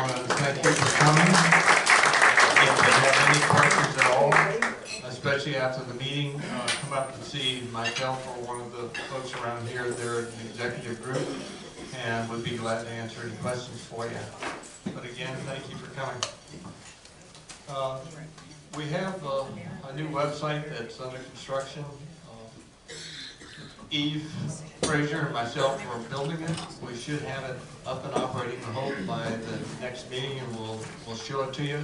want to thank you for coming. If you have any questions at all, especially after the meeting, come up and see myself or one of the folks around here. They're an executive group, and we'd be glad to answer any questions for you. But again, thank you for coming. We have a new website that's under construction. Eve Frazier and myself are building it. We should have it up and operating, I hope, by the next meeting, and we'll show it to you.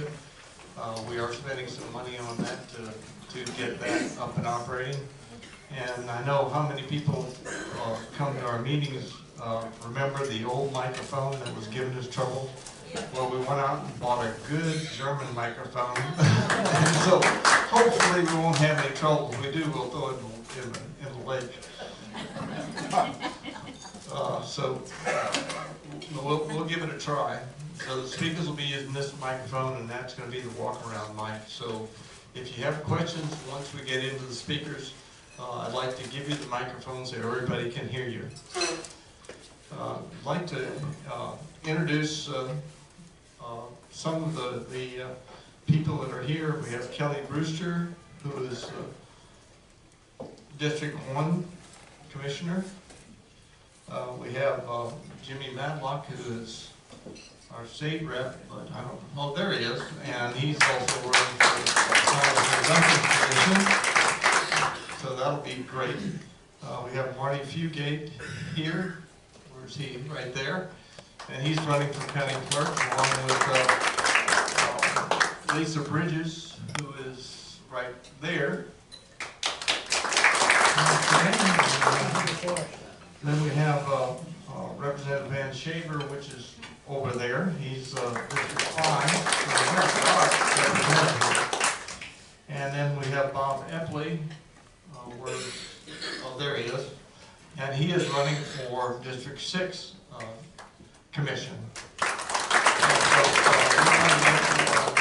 We are spending some money on that to get that up and operating. And I know how many people come to our meetings remember the old microphone that was giving us trouble. Well, we went out and bought a good German microphone, and so hopefully we won't have any trouble. If we do, we'll throw it in the lake. So we'll give it a try. So the speakers will be using this microphone, and that's going to be the walk-around mic. So if you have questions, once we get into the speakers, I'd like to give you the microphone so everybody can hear you. I'd like to introduce some of the people that are here. We have Kelly Brewster, who is District 1 Commissioner. We have Jimmy Matlock, who is our state rep, but I don't know, there he is, and he's also running for position, so that'll be great. We have Marty Fugate here. Where's he? Right there. And he's running for county clerk, along with Lisa Bridges, who is right there. Okay. Then we have Representative Van Shaver, which is over there. He's District 5. And then we have Bob Epley. There he is. And he is running for District 6 Commission. And so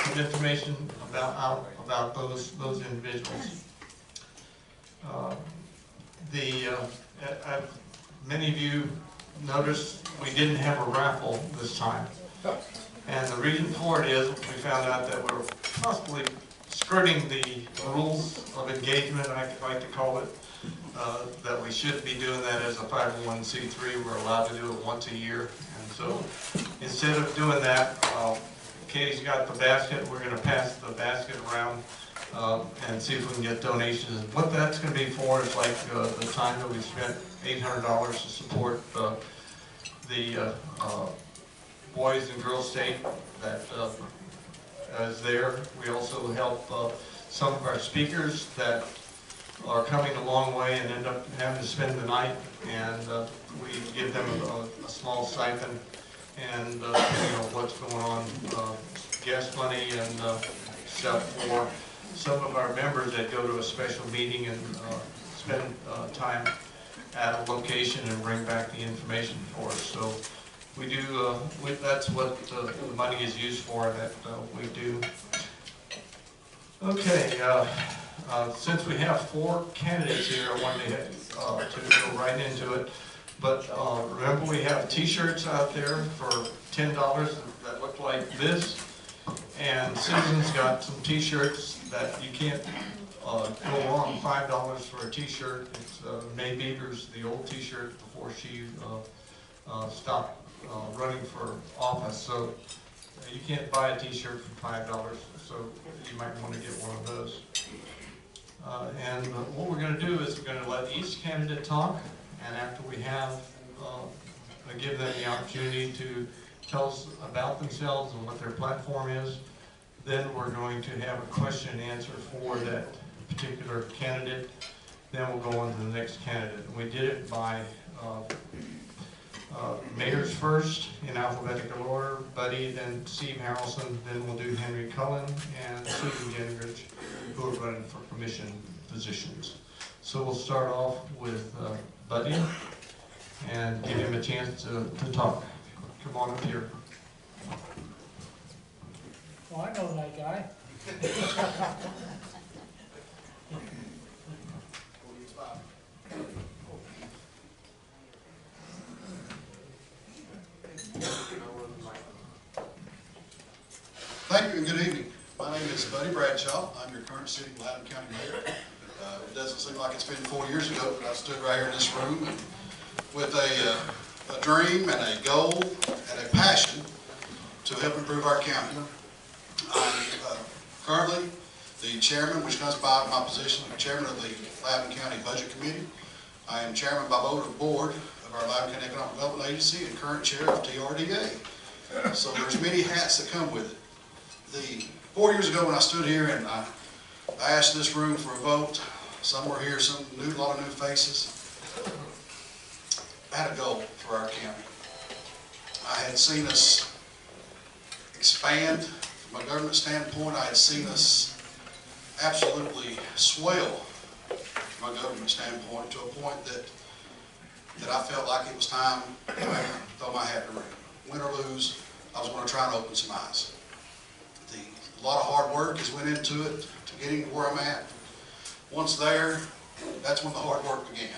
some information about those individuals. Many of you noticed we didn't have a raffle this time. And the reason for it is we found out that we're possibly skirting the rules of engagement, I like to call it, that we shouldn't be doing that as a 501c3. We're allowed to do it once a year. And so instead of doing that, Katie's got the basket. We're going to pass the basket around and see if we can get donations. What that's going to be for is like the time that we spent $800 to support the Boys and Girls State that is there. We also help some of our speakers that are coming a long way and end up having to spend the night, and we give them a small stipend, and depending on what's going on, gas money and stuff for some of our members that go to a special meeting and spend time at a location and bring back the information for us. So we do, that's what the money is used for, that we do. Okay, since we have 4 candidates here, I wanted to go right into it. But remember, we have t-shirts out there for $10 that look like this. And Susan's got some t-shirts that you can't go wrong. $5 for a t-shirt. It's May Beaver's, the old t-shirt before she stopped running for office. So you can't buy a t-shirt for $5. So you might want to get one of those. And what we're going to do is we're going to let each candidate talk, and after we have give them the opportunity to tell us about themselves and what their platform is, then we're going to have a question and answer for that particular candidate. Then we'll go on to the next candidate. We did it by mayors first in alphabetical order, Buddy, then Steve Harrelson, then we'll do Henry Cullen and Susan Gingrich, who are running for commission positions. So we'll start off with Buddy and give him a chance to talk. Come on up here. Well, I know that guy. Thank you and good evening. My name is Buddy Bradshaw. I'm your current sitting Loudoun County Mayor. It doesn't seem like it's been 4 years ago, but I stood right here in this room with a dream and a goal and a passion to help improve our county. I'm currently the chairman, which comes by my position, chairman of the Loudoun County Budget Committee. I am chairman by vote of the board of our Loudoun County Economic Development Agency and current chair of TRDA. So there's many hats that come with it. 4 years ago when I stood here and I asked this room for a vote, some were here, some new, a lot of new faces. I had a goal for our county. I had seen us expand from a government standpoint. I had seen us absolutely swell from a government standpoint to a point that I felt like it was time to throw my hat in the ring. Win or lose, I was going to try and open some eyes. A lot of hard work has went into it to getting to where I'm at. Once there, that's when the hard work began.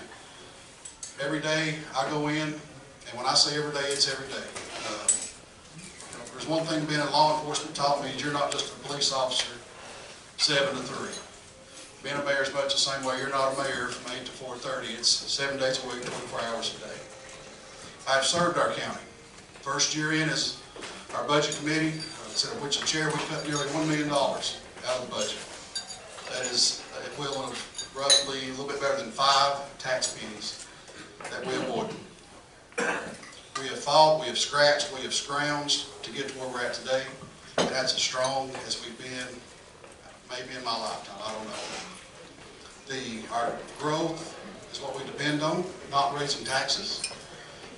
Every day I go in, and when I say every day, it's every day. There's one thing being in law enforcement taught me is you're not just a police officer 7 to 3. Being a mayor is much the same way. You're not a mayor from 8 to 4:30. It's 7 days a week, 24 hours a day. I've served our county. First year in as our budget committee, of which the chair, we cut nearly $1 million out of the budget. That is equivalent of roughly a little bit better than 5 tax pennies that we avoided. We have fought, we have scratched, we have scrounged to get to where we're at today, and that's as strong as we've been maybe in my lifetime, I don't know. Our growth is what we depend on, not raising taxes.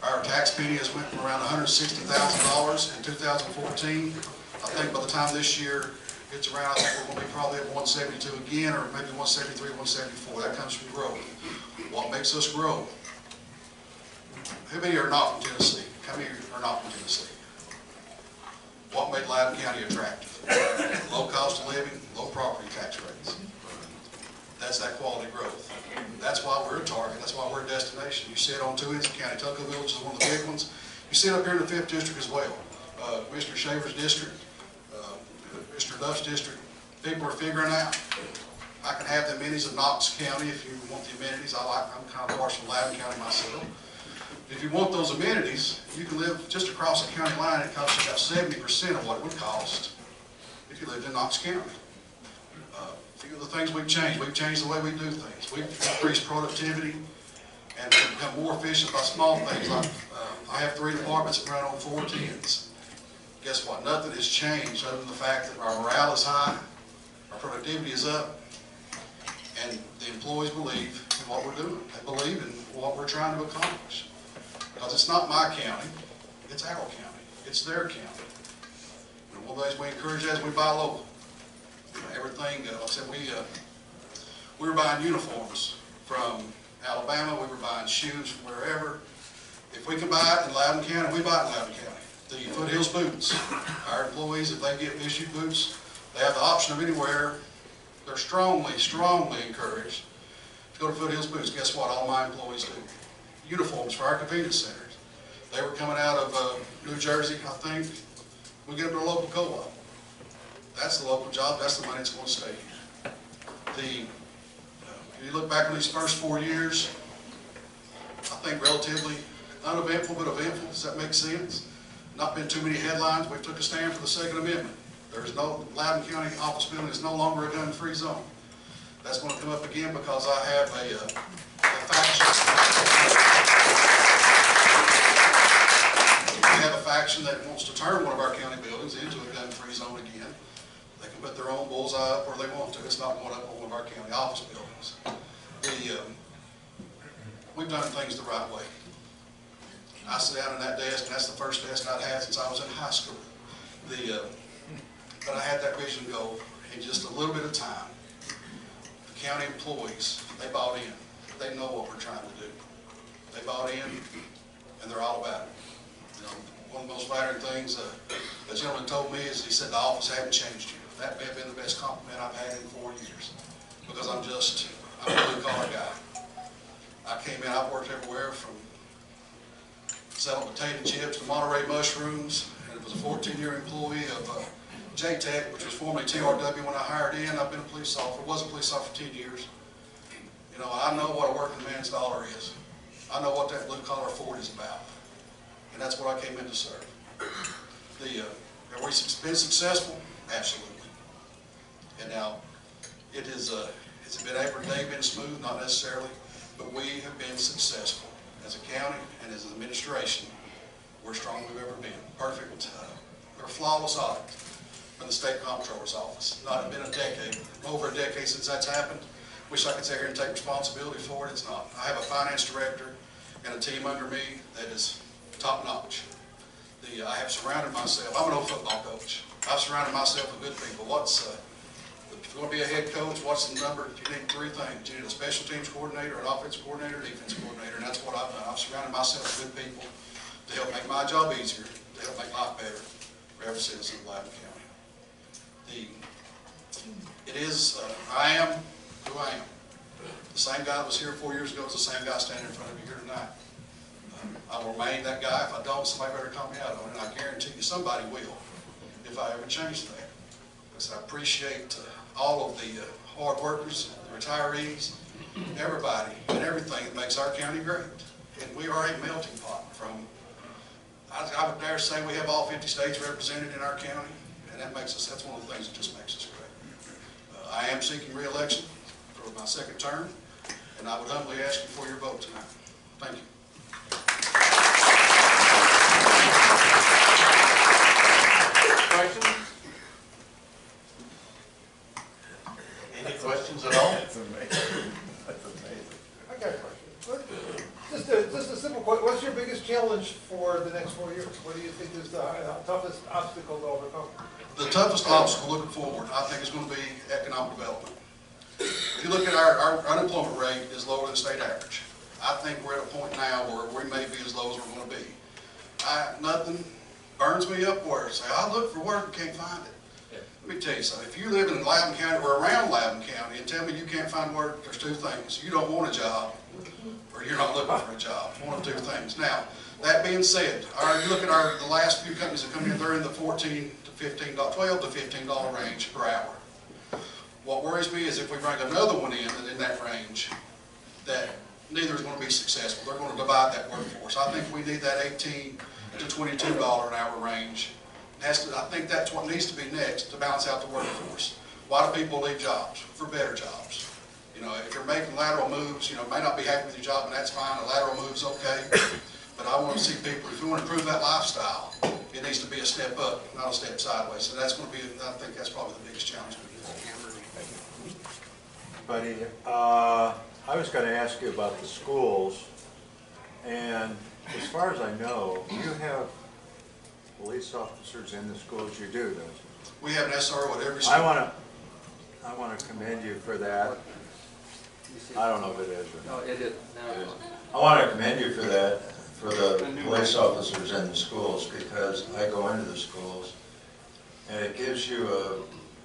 Our tax penny has went from around $160,000 in 2014. I think by the time this year gets around, I think we're going to be probably at 172 again, or maybe 173, 174. That comes from growth. What makes us grow? How many are not from Tennessee? How many are not from Tennessee? What made Loudoun County attractive? Low cost of living, low property tax rates. That's that quality growth. That's why we're a target. That's why we're a destination. You see it on 2 ends of the county. Tuckahoe Village is one of the big ones. You see it up here in the 5th District as well. Commissioner Shaver's district, Mr. Duff's district. People are figuring out, I can have the amenities of Knox County if you want the amenities. I'm kind of partial to Loudoun County myself. If you want those amenities, you can live just across the county line. It costs you about 70% of what it would cost if you lived in Knox County. A few of the things we've changed the way we do things. We've increased productivity and become more efficient by small things. Like I have 3 departments that run on 4 tens. Guess what? Nothing has changed other than the fact that our morale is high, our productivity is up, and the employees believe in what we're doing. They believe in what we're trying to accomplish. Because it's not my county, it's our county, it's their county. And one of the things we encourage is we buy local. Everything, like I said, we were buying uniforms from Alabama, we were buying shoes from wherever. If we can buy it in Loudoun County, we buy it in Loudoun County. The Foothills boots, our employees, if they get issued boots, they have the option of anywhere. They're strongly, strongly encouraged to go to Foothills boots. Guess what? All my employees do. Uniforms for our convenience centers. They were coming out of New Jersey, I think. We get them to a local co-op. That's the local job. That's the money that's going to stay here. If you look back on these first 4 years, I think relatively uneventful but eventful. Does that make sense? Not been too many headlines. We took a stand for the Second Amendment. There's no, Loudoun County office building is no longer a gun-free zone. That's going to come up again because I have a faction. We have a faction that wants to turn one of our county buildings into a gun-free zone again. They can put their own bullseye up where they want to. It's not going up on one of our county office buildings. We've done things the right way. I sit down at that desk, and that's the first desk I'd had since I was in high school. But I had that vision goal in just a little bit of time. The county employees, they bought in. They know what we're trying to do. They bought in, and they're all about it. You know, one of the most flattering things the gentleman told me is he said the office hadn't changed you. That may have been the best compliment I've had in 4 years because I'm a blue collar guy. I came in, I've worked everywhere from selling potato chips to Monterey mushrooms, and it was a 14-year employee of JTEC, which was formerly TRW when I hired in. I've been a police officer, was a police officer for 10 years. You know, I know what a working man's dollar is. I know what that blue collar Ford is about. And that's what I came in to serve. Have we been successful? Absolutely. And now, has it been every day been smooth? Not necessarily, but we have been successful. As a county and as an administration, we're stronger than we've ever been. Perfect, or flawless audit from the State Comptroller's Office. Not been a decade, over a decade since that's happened. Wish I could sit here and take responsibility for it. It's not. I have a finance director and a team under me that is top notch. I have surrounded myself, I'm an old football coach. I've surrounded myself with good people. If you're going to be a head coach, what's the number? You need three things. You need a special teams coordinator, an offensive coordinator, defense coordinator, and that's what I've done. I've surrounded myself with good people to help make my job easier, to help make life better for every citizen of Loudoun County. I am who I am. The same guy that was here 4 years ago is the same guy standing in front of you here tonight. I will remain that guy. If I don't, somebody better call me out on it, and I guarantee you somebody will if I ever change that. Because I appreciate all of the hard workers, the retirees, everybody, and everything that makes our county great. And we are a melting pot I would dare say we have all 50 states represented in our county, and that's one of the things that just makes us great. I am seeking re-election for my second term, and I would humbly ask you for your vote tonight. Thank you. Questions? Any questions at all? That's amazing. That's amazing. I got a question. Just a simple question. What's your biggest challenge for the next 4 years? What do you think is the toughest obstacle to overcome? The toughest obstacle looking forward, I think, is going to be economic development. If you look at our unemployment rate is lower than state average. I think we're at a point now where we may be as low as we're going to be. Nothing burns me up where I say, I look for work and can't find it. Yeah. Let me tell you something. If you live in Loudoun County or around Loudoun County and tell me you can't find work, there's two things. You don't want a job or you're not looking for a job. One of two things. Now, that being said, you look at the last few companies that come in, they're in the $14 to $15, $12 to $15 range per hour. What worries me is if we bring another one in that range, that neither is going to be successful. They're going to divide that workforce. I think we need that $18 to $22 an hour range. I think that's what needs to be next to balance out the workforce. Why do people leave jobs? For better jobs. You know, if you're making lateral moves, you know, may not be happy with your job, and that's fine. A lateral move's okay. But I want to see people, if you want to improve that lifestyle, it needs to be a step up, not a step sideways. So that's going to be, I think that's probably the biggest challenge. Buddy, I was going to ask you about the schools, and as far as I know, you have police officers in the schools. You do, don't you? We have an SRO at every school. I want to commend you for that. I don't know if it is or not. No, it is. No. I want to commend you for that, for the police officers in the schools, because I go into the schools, and it gives you a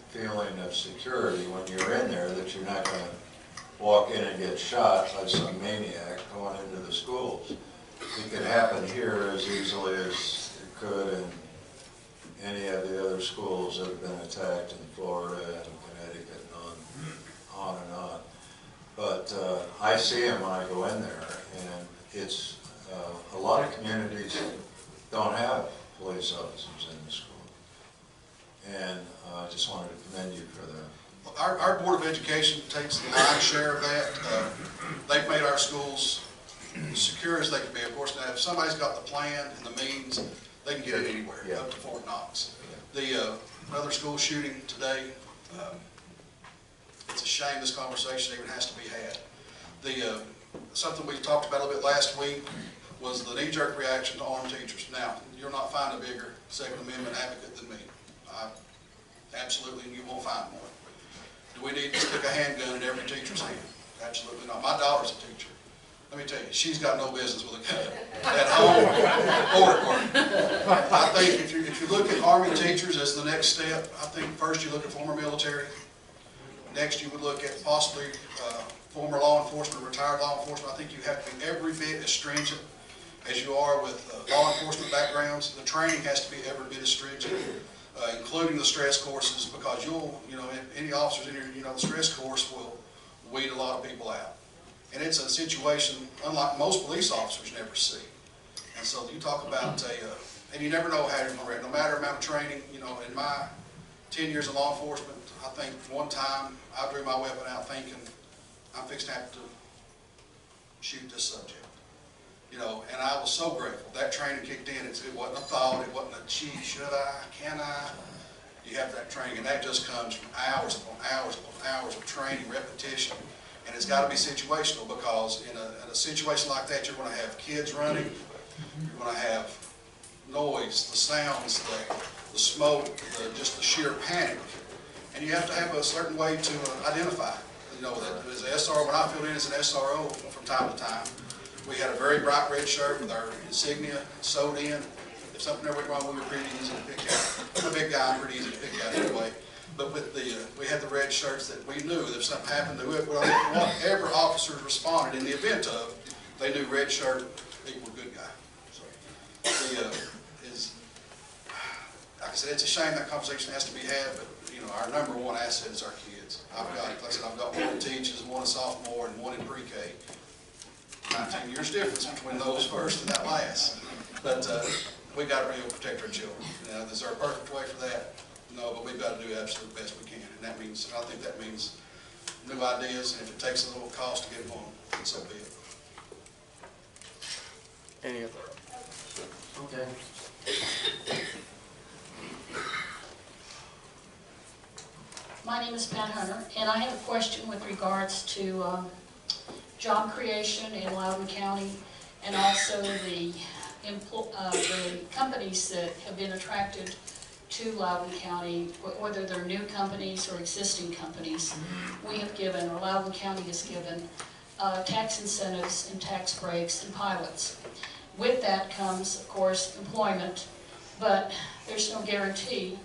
feeling of security when you're in there that you're not going to walk in and get shot by some maniac going into the schools. It could happen here as easily as it could in any of the other schools that have been attacked in Florida and Connecticut and on and on. But I see them when I go in there, and it's a lot of communities don't have police officers in the school. And I just wanted to commend you for that. Our Board of Education takes the lion's share of that. They've made our schools as secure as they can be. Of course, now if somebody's got the plan and the means, they can get it anywhere, up to Fort Knox. The another school shooting today, it's a shame this conversation even has to be had. Something we talked about a little bit last week was the knee-jerk reaction to armed teachers. Now, you'll not find a bigger Second Amendment advocate than me. Absolutely, and you won't find one. Do we need to stick a handgun in every teacher's hand? Absolutely not. My daughter's a teacher. Let me tell you, she's got no business with a gun at home or at work. I think if you look at Army teachers as the next step, I think first you look at former military. Next you would look at possibly former law enforcement, retired law enforcement. I think you have to be every bit as stringent as you are with law enforcement backgrounds. The training has to be every bit as stringent. including the stress courses, because any officers in here, the stress course will weed a lot of people out. And it's a situation unlike most police officers never see. And so you talk about and you never know how you're going to react. No matter the amount of training, in my 10 years of law enforcement, I think one time I drew my weapon out thinking, I'm fixing to have to shoot this subject. And I was so grateful. That training kicked in. It wasn't a thought. It wasn't a, gee, should I, can I? You have that training, and that just comes from hours upon hours upon hours of training, repetition. And it's got to be situational, because in a situation like that, you're going to have kids running. You're going to have noise, the sounds, the smoke, just the sheer panic. And you have to have a certain way to identify. That as an SRO, when I filled in as an SRO from time to time, we had a very bright red shirt with our insignia sewed in. If something ever went wrong, we were pretty easy to pick out. I'm a big guy, I'm pretty easy to pick out anyway. But with we had the red shirts that we knew that if something happened, whatever officers responded in the event of, they knew red shirt equal good guy. So, like I said, it's a shame that conversation has to be had, but our number one asset is our kids. Like I said, I've got one that teaches, one a sophomore, and one in pre-K. 19 years difference between those first and that last. But we got to really protect our children. Is there a perfect way for that? No, but we've got to do the absolute best we can. And that means, I think that means new ideas, and if it takes a little cost to get them on, so be it. Any other? Okay. My name is Pat Hunter, and I have a question with regards to job creation in Loudoun County, and also the companies that have been attracted to Loudoun County, whether they're new companies or existing companies. We have given, or Loudoun County has given, tax incentives and tax breaks and pilots. With that comes, of course, employment, but there's no guarantee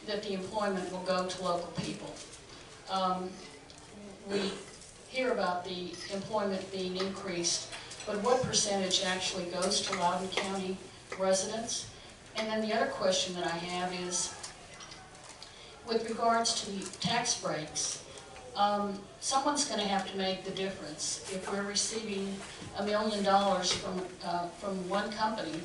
that the employment will go to local people. We hear about the employment being increased, but what percentage actually goes to Loudoun County residents? And then the other question that I have is, with regards to the tax breaks, someone's going to have to make the difference. If we're receiving $1 million from one company,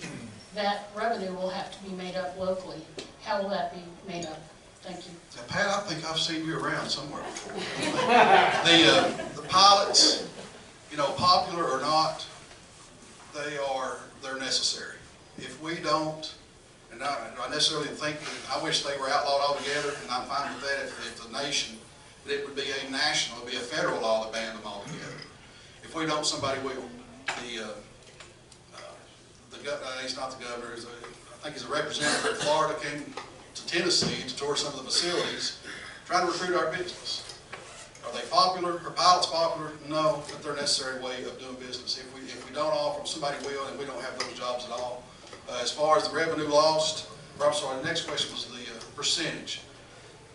that revenue will have to be made up locally. How will that be made up? Thank you. Now, Pat, I think I've seen you around somewhere before. The pilots, popular or not, they're necessary. If we don't, and I necessarily think that I wish they were outlawed altogether, and I'm fine with that if the nation, but it would be a national, it would be a federal law that banned them altogether. If we don't, somebody will. He's not the governor, I think he's a representative from Florida, came to Tennessee to tour some of the facilities, trying to recruit our business. Are they popular? Are pilots popular? No, but they're a necessary way of doing business. If we don't offer them, somebody will, and we don't have those jobs at all. As far as the revenue lost, I'm sorry, the next question was the percentage.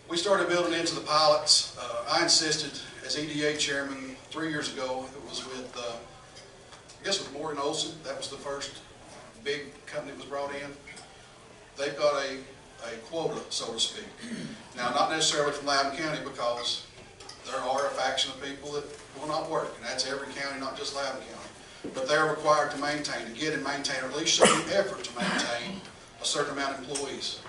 We started building into the pilots. I insisted as EDA chairman 3 years ago. It was with, I guess with Morgan Olson. That was the first big company that was brought in. They've got a quota, so to speak. Now, not necessarily from Loudoun County, because there are a faction of people that will not work, and that's every county, not just Loudoun County. But they're required to maintain, or at least show the effort to maintain a certain amount of employees.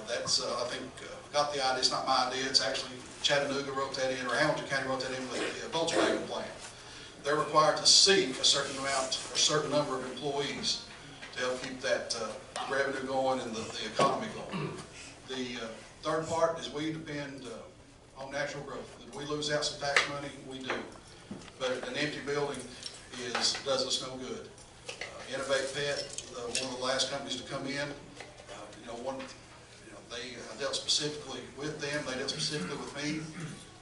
That's, I think, got the idea. It's not my idea. It's actually Chattanooga wrote that in, or Hamilton County wrote that in with the Volkswagen plant. They're required to seek a certain amount, or a certain number of employees to help keep that revenue going and the economy going. The third part is we depend on natural growth. If we lose out some tax money, we do. But an empty building does us no good. Innovate Pet, one of the last companies to come in, I dealt specifically with them, they dealt specifically with me.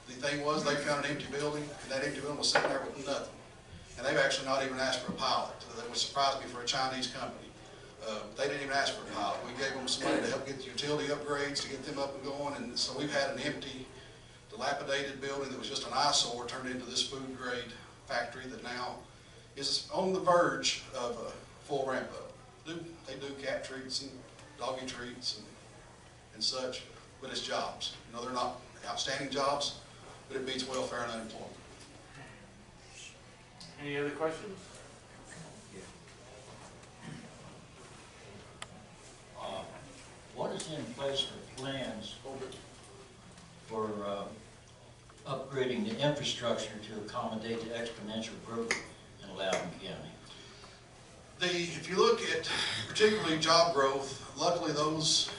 The thing was, they found an empty building, and that empty building was sitting there with nothing. And they've actually not even asked for a pilot. That would surprise me for a Chinese company. They didn't even ask for a pilot. We gave them some money to help get the utility upgrades, to get them up and going, and so we've had an empty, dilapidated building that was just an eyesore turned into this food grade factory that now is on the verge of a full ramp up. They do cat treats and doggy treats and and such, but it's jobs. You know, they're not outstanding jobs, but it beats welfare and unemployment. Any other questions? What is in place for plans for upgrading the infrastructure to accommodate the exponential growth in Loudoun County? If you look at particularly job growth, luckily those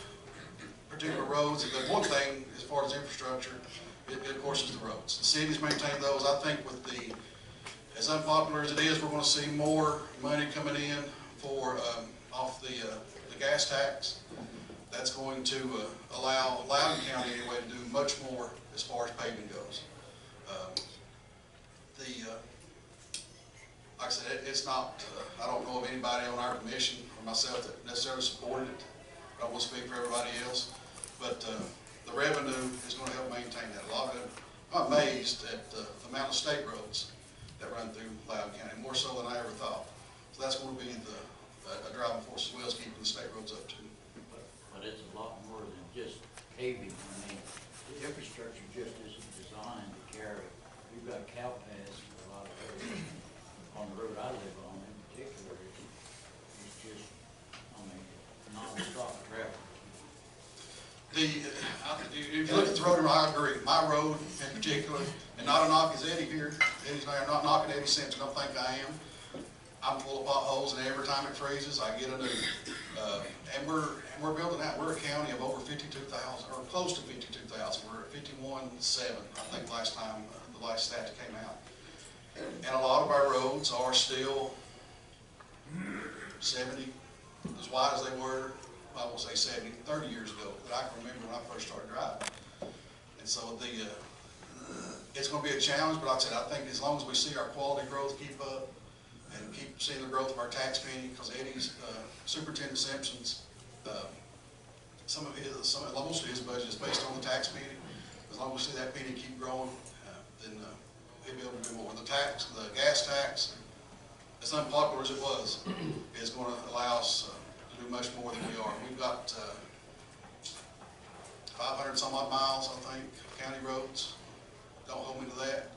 particular roads, the one thing as far as infrastructure, it of course is the roads. The cities maintain those. I think with as unpopular as it is, we're going to see more money coming in for off the gas tax. That's going to allow Loudoun County anyway to do much more as far as paving goes. Like I said, it's not, I don't know of anybody on our commission or myself that necessarily supported it. I don't want to speak for everybody else, but the revenue is going to help maintain that. A lot of it, I'm amazed at the amount of state roads that run through Loudoun County, more so than I ever thought. So that's going to be a driving force as well as keeping the state roads up too. But it's a lot more than just paving. I mean, the infrastructure just isn't designed to carry. We've got cow paths in a lot of areas. On the road I live on in particular, it's just, I mean, non-stop traffic. If you look at the road, I agree. My road in particular, and not a knock is Eddie here. Eddie's not, I'm not knocking Eddie Simpson. Don't think I am. I'm full of potholes, and every time it freezes, I get a new. And we're building out. We're a county of over 52,000, or close to 52,000. We're at 51.7, I think, last time the last stat that came out. And a lot of our roads are still 70, as wide as they were. I will say 70, 30 years ago that I can remember when I first started driving. And so it's going to be a challenge, but like I said, I think as long as we see our quality growth keep up and keep seeing the growth of our tax penny, because Eddie's, Superintendent Simpson's, most of his budget is based on the tax penny. As long as we see that penny keep growing, then he'll be able to do more. The gas tax, as unpopular as it was, is going to allow us to do much more than we are. We've got 500 some odd miles, I think, of county roads. Don't hold me to that.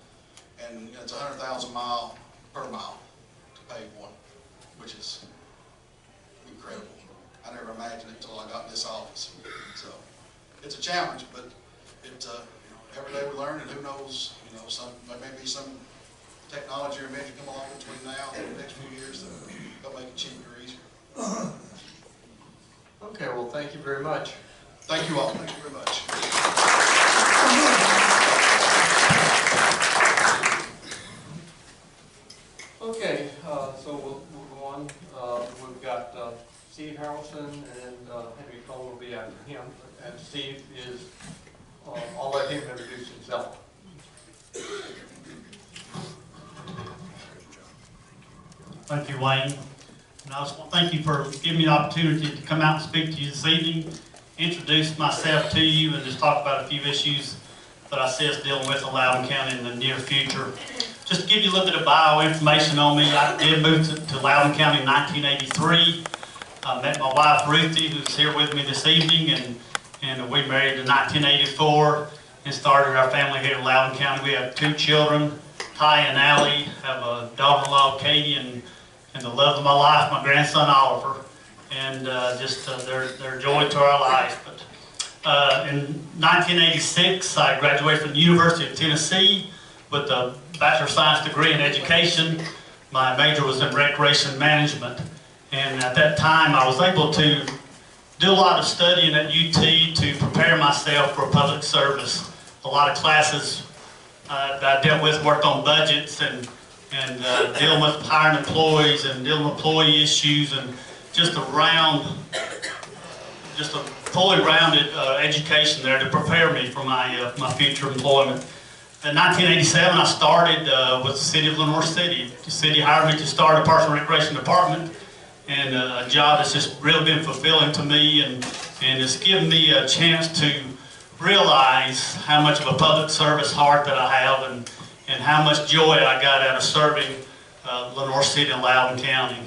And it's 100,000 miles per mile to pave one, which is incredible. I never imagined it until I got in this office. So it's a challenge, but every day we learn, and who knows, there may be some technology or invention come along between now and the next few years that'll make it cheaper or easier. Okay, well, thank you very much. Thank you all. Thank you very much. Okay, so we'll move on. We've got Steve Harrelson and Henry Cole will be after him. And Steve is, I'll let him introduce himself. Thank you, Wayne. And I just want to thank you for giving me the opportunity to come out and speak to you this evening, introduce myself to you, and just talk about a few issues that I see us dealing with in Loudoun County in the near future. Just to give you a little bit of bio information on me, I did move to Loudoun County in 1983. I met my wife, Ruthie, who's here with me this evening, and we married in 1984 and started our family here in Loudoun County. We have 2 children, Ty and Allie, have a daughter-in-law, Katie, and the love of my life, my grandson, Oliver. And they're joy to our life. But in 1986, I graduated from the University of Tennessee with a Bachelor of Science degree in education. My major was in recreation management. And at that time, I was able to do a lot of studying at UT to prepare myself for public service. A lot of classes that I dealt with, worked on budgets and dealing with hiring employees and dealing with employee issues, and just a fully rounded education there to prepare me for my future employment. In 1987, I started with the City of Lenore City. The city hired me to start a Parks and Recreation Department, and a job that's just really been fulfilling to me, and it's given me a chance to realize how much of a public service heart that I have, and how much joy I got out of serving Lenore City and Loudoun County.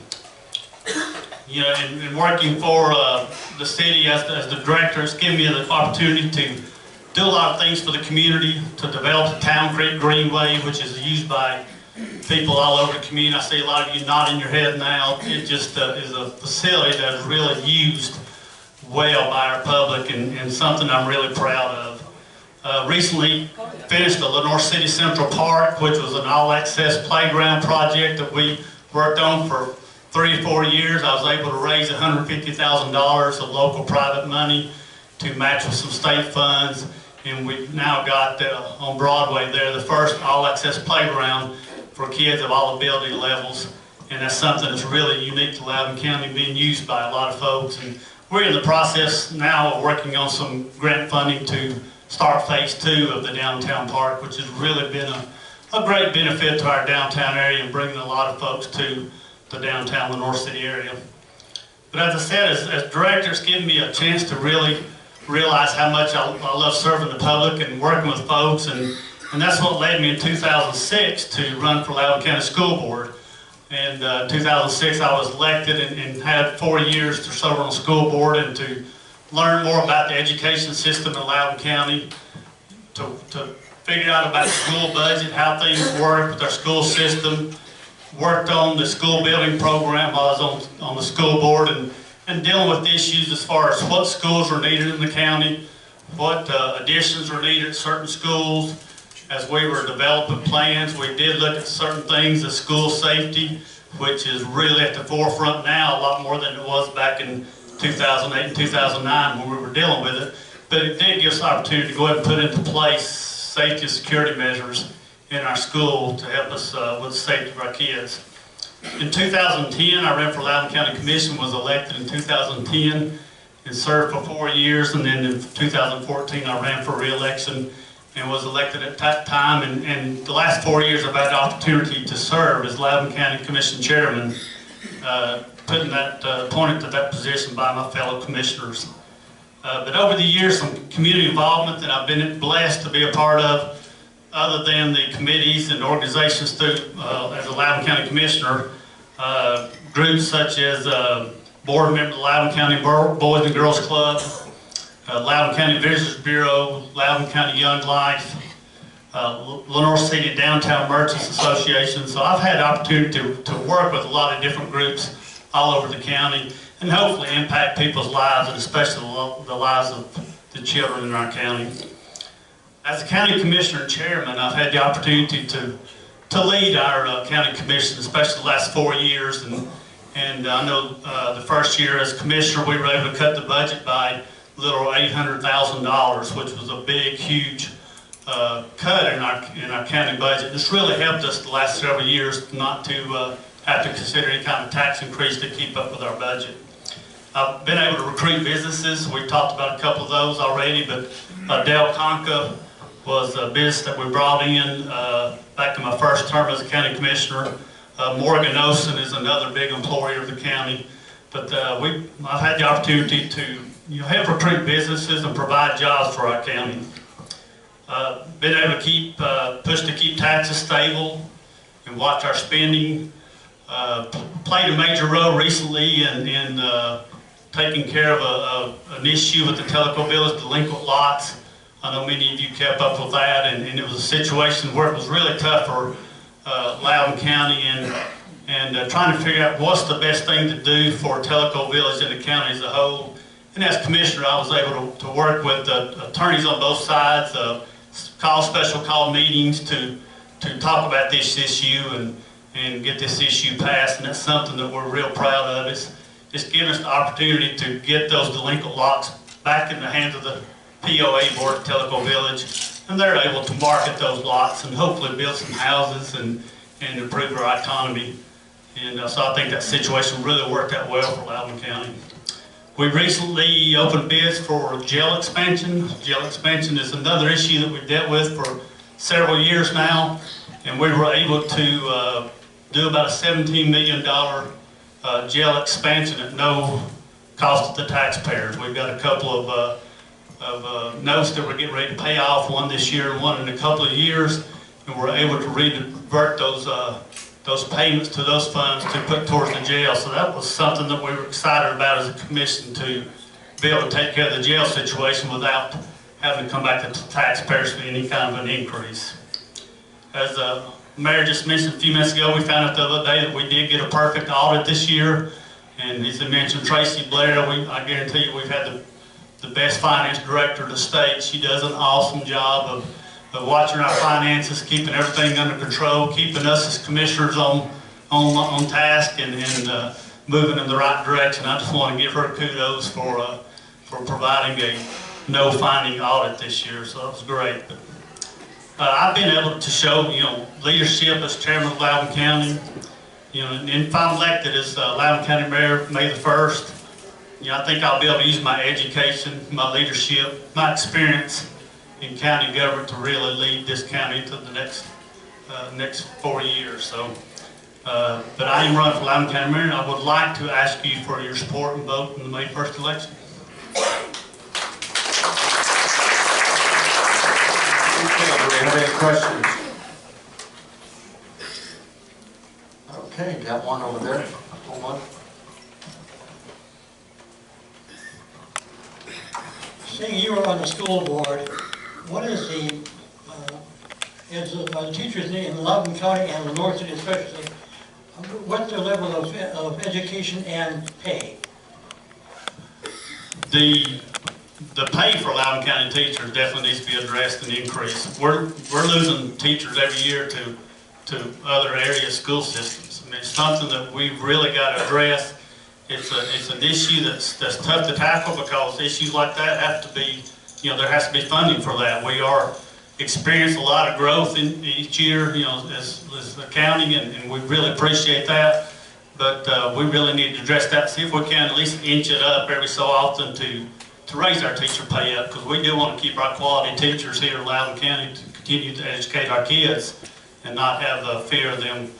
you know, and working for the city as the director, it's given me the opportunity to do a lot of things for the community, to develop the Town Creek Greenway, which is used by people all over the community. I see a lot of you nodding your head now. It just is a facility that is really used well by our public, and something I'm really proud of. Recently finished the Lenore City Central Park, which was an all-access playground project that we worked on for 3 or 4 years. I was able to raise $150,000 of local private money to match with some state funds, and we've now got on Broadway there the first all-access playground for kids of all ability levels, and that's something that's really unique to Loudoun County, being used by a lot of folks. And we're in the process now of working on some grant funding to start phase 2 of the downtown park, which has really been a great benefit to our downtown area and bringing a lot of folks to the downtown Lenore City area. But as I said, as director, it's given me a chance to really realize how much I love serving the public and working with folks, and that's what led me in 2006 to run for Loudoun County School Board. And 2006 I was elected and had 4 years to serve on the school board and to learn more about the education system in Loudoun County, to figure out about the school budget, how things work with our school system. Worked on the school building program while I was on the school board, and dealing with issues as far as what schools are needed in the county, what additions are needed at certain schools. As we were developing plans, we did look at certain things, as school safety, which is really at the forefront now, a lot more than it was back in 2008 and 2009 when we were dealing with it. But it did give us the opportunity to go ahead and put into place safety and security measures in our school to help us with the safety of our kids. In 2010, I ran for Loudoun County Commission, was elected in 2010 and served for 4 years, and then in 2014 I ran for re-election and was elected at that time, and the last 4 years I've had the opportunity to serve as Loudoun County Commission Chairman, appointed to that position by my fellow commissioners. But over the years, some community involvement that I've been blessed to be a part of, other than the committees and organizations through, as a Loudoun County Commissioner, groups such as board member of the Loudoun County Boys and Girls Club, Loudoun County Visitors Bureau, Loudoun County Young Life, Lenore City Downtown Merchants Association. So I've had the opportunity to work with a lot of different groups all over the county and hopefully impact people's lives, and especially the lives of the children in our county. As a county commissioner and chairman, I've had the opportunity to lead our county commission, especially the last 4 years. And I know the first year as commissioner, we were able to cut the budget by a little $800,000, which was a big, huge cut in our county budget. This really helped us the last several years not to have to consider any kind of tax increase to keep up with our budget. I've been able to recruit businesses. We talked about a couple of those already, but Del Conca was a business that we brought in back in my first term as a county commissioner. Morgan Olson is another big employer of the county. But I've had the opportunity to help recruit businesses and provide jobs for our county. Been able to push to keep taxes stable and watch our spending. Played a major role recently in taking care of an issue with the Teleco Village delinquent lots. I know many of you kept up with that, and it was a situation where it was really tough for Loudoun County and trying to figure out what's the best thing to do for Teleco Village and the county as a whole. And as commissioner, I was able to work with attorneys on both sides, call special call meetings to talk about this issue and get this issue passed, and that's something that we're real proud of. It's given us the opportunity to get those delinquent lots back in the hands of the POA board at Teleco Village, and they're able to market those lots and hopefully build some houses and improve our economy. And so I think that situation really worked out well for Loudoun County. We recently opened bids for jail expansion. Jail expansion is another issue that we've dealt with for several years now, and we were able to do about a $17 million jail expansion at no cost to the taxpayers. We've got a couple of notes that we're getting ready to pay off, one this year and one in a couple of years, and we're able to revert those those payments to those funds to put towards the jail. So that was something that we were excited about as a commission, to be able to take care of the jail situation without having to come back to taxpayers for any kind of an increase. As the mayor just mentioned a few minutes ago, we found out the other day that we did get a perfect audit this year. And as I mentioned, Tracy Blair, I guarantee you we've had the best finance director of the state. She does an awesome job of watching our finances, keeping everything under control, keeping us as commissioners on task, and moving in the right direction. I just want to give her kudos for providing a no-finding audit this year, so that was great. But, I've been able to show, leadership as chairman of Loudoun County. And if I'm elected as Loudoun County Mayor May the 1st, I think I'll be able to use my education, my leadership, my experience in county government to really lead this county to the next 4 years. So, but I am running for Loudoun County Mayor, and I would like to ask you for your support and vote in the May 1st election. Okay, do we have any questions? Okay, got one over there. One. Seeing you were on the school board, what is the teachers in Loudoun County and the North City especially, what's their level of education and pay? The pay for Loudoun County teachers definitely needs to be addressed and increased. We're losing teachers every year to other area school systems. I mean, it's something that we've really got to address. It's an issue that's tough to tackle, because issues like that have to be, there has to be funding for that. We are experiencing a lot of growth in each year, as the county, and we really appreciate that. But we really need to address that, see if we can at least inch it up every so often to raise our teacher pay up, because we do want to keep our quality teachers here in Loudoun County to continue to educate our kids and not have the fear of them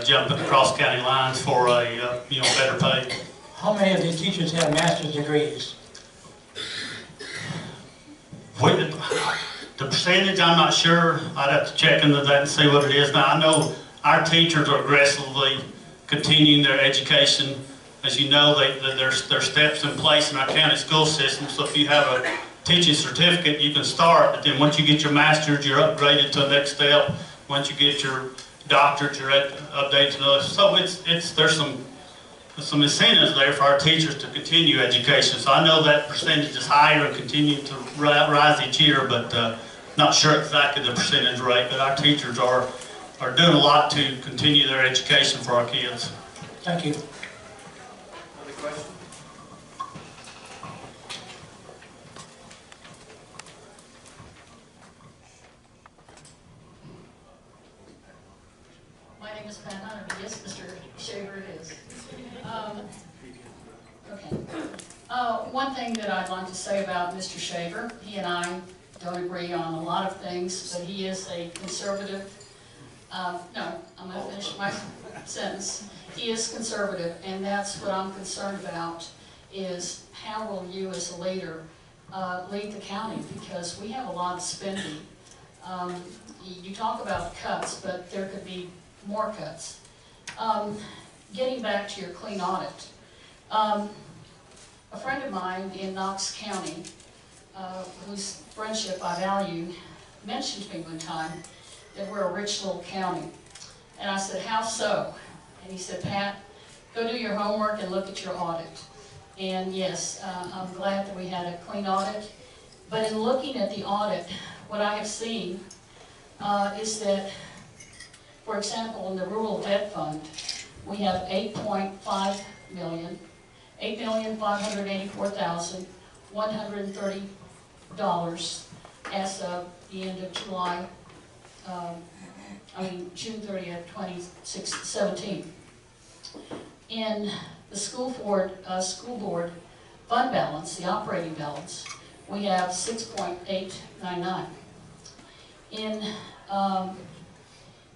jumping across county lines for a better pay. How many of these teachers have master's degrees? The percentage, I'm not sure. I'd have to check into that and see what it is. Now, I know our teachers are aggressively continuing their education. As you know, there's steps in place in our county school system. So if you have a teaching certificate, you can start. But then once you get your master's, you're upgraded to the next step. Once you get your doctorate, you're updated to another. So there's some incentives there for our teachers to continue education. So I know that percentage is higher and continue to rise each year, but not sure exactly the percentage rate. But our teachers are doing a lot to continue their education for our kids. Thank you. Other question? My name is Pat Hunter. Yes, Mr. Shaver it is. Okay. One thing that I'd like to say about Mr. Shaver, he and I don't agree on a lot of things, but he is a conservative. No, I'm going to finish my sentence. He is conservative, and that's what I'm concerned about, is how will you as a leader lead the county, because we have a lot of spending. You talk about cuts, but there could be more cuts. Getting back to your clean audit, a friend of mine in Knox County, whose friendship I value, mentioned to me one time that we're a rich little county. And I said, how so? And he said, Pat, go do your homework and look at your audit. And yes, I'm glad that we had a clean audit. But in looking at the audit, what I have seen is that, for example, in the Rural Debt Fund, we have $8.5 million, $8,584,130 as of the end of June 30th, 2017. In the school board fund balance, the operating balance, we have 6.899. In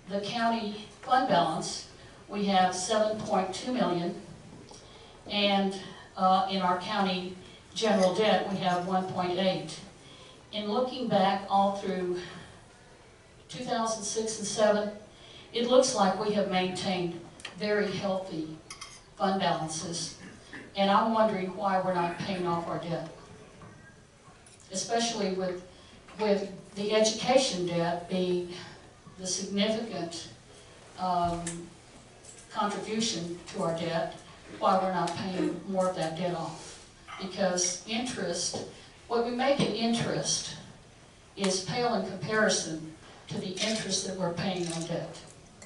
the county fund balance, we have 7.2 million, and in our county general debt, we have 1.8. In looking back all through 2006 and 7, it looks like we have maintained very healthy fund balances, and I'm wondering why we're not paying off our debt. Especially with the education debt being the significant contribution to our debt, why we're not paying more of that debt off. Because interest, what we make in interest is pale in comparison to the interest that we're paying on debt.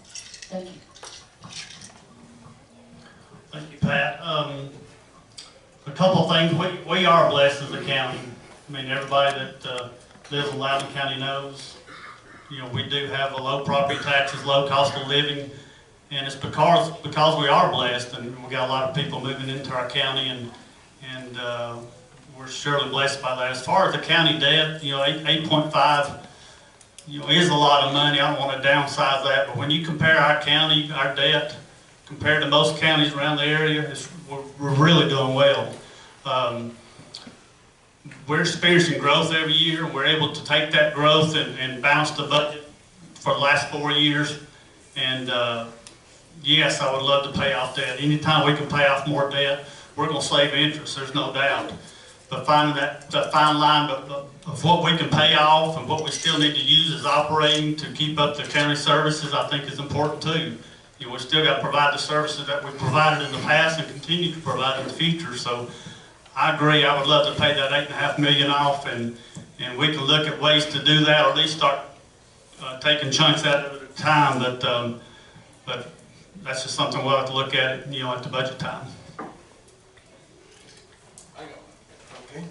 Thank you. Thank you, Pat. A couple of things. We are blessed as a county. I mean, everybody that lives in Loudoun County knows, you know, we do have a low property taxes, low cost of living, and it's because we are blessed, and we got a lot of people moving into our county, and we're surely blessed by that. As far as the county debt, you know, 8.5, you know, is a lot of money. I don't want to downsize that, but when you compare our county, our debt, compared to most counties around the area, we're really doing well. We're experiencing growth every year. We're able to take that growth and balance the budget for the last 4 years. And yes, I would love to pay off debt. Anytime we can pay off more debt, we're going to save interest, there's no doubt. But finding that fine line of what we can pay off and what we still need to use as operating to keep up the county services, I think is important too. You know, we still got to provide the services that we've provided in the past and continue to provide in the future. So I agree, I would love to pay that $8.5 million off, and we can look at ways to do that, or at least start taking chunks out of it at a time. But that's just something we'll have to look at, you know, at the budget time. Okay.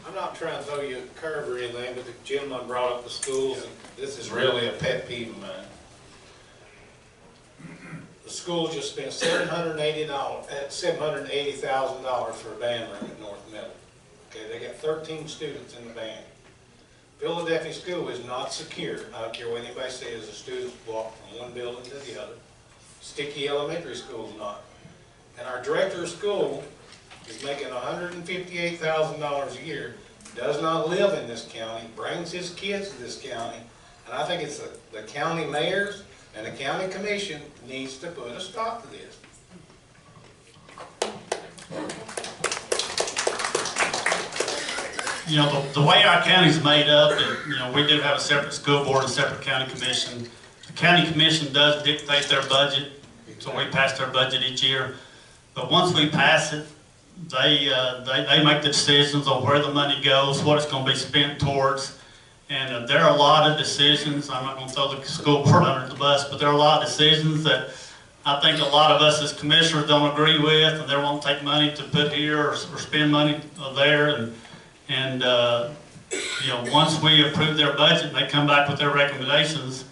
I'm not trying to throw you a curve or anything, but the gentleman brought up the schools, and this is really a pet peeve of mine. The school just spent $780,000 for a band room at North Middle. Okay, they got 13 students in the band. Philadelphia School is not secure. I don't care what anybody says, the students walk from one building to the other. Sticky Elementary School is not. And our director of school is making $158,000 a year, does not live in this county, brings his kids to this county, and I think it's the county mayors and the county commission needs to put a stop to this. You know, the way our county's made up, and, you know, we do have a separate school board and separate county commission. The county commission does dictate their budget, so we pass their budget each year. But once we pass it, they make the decisions on where the money goes, what it's going to be spent towards. And there are a lot of decisions, I'm not going to throw the school board under the bus, but there are a lot of decisions that I think a lot of us as commissioners don't agree with, and they won't take money to put here or spend money there. And you know, once we approve their budget and they come back with their recommendations,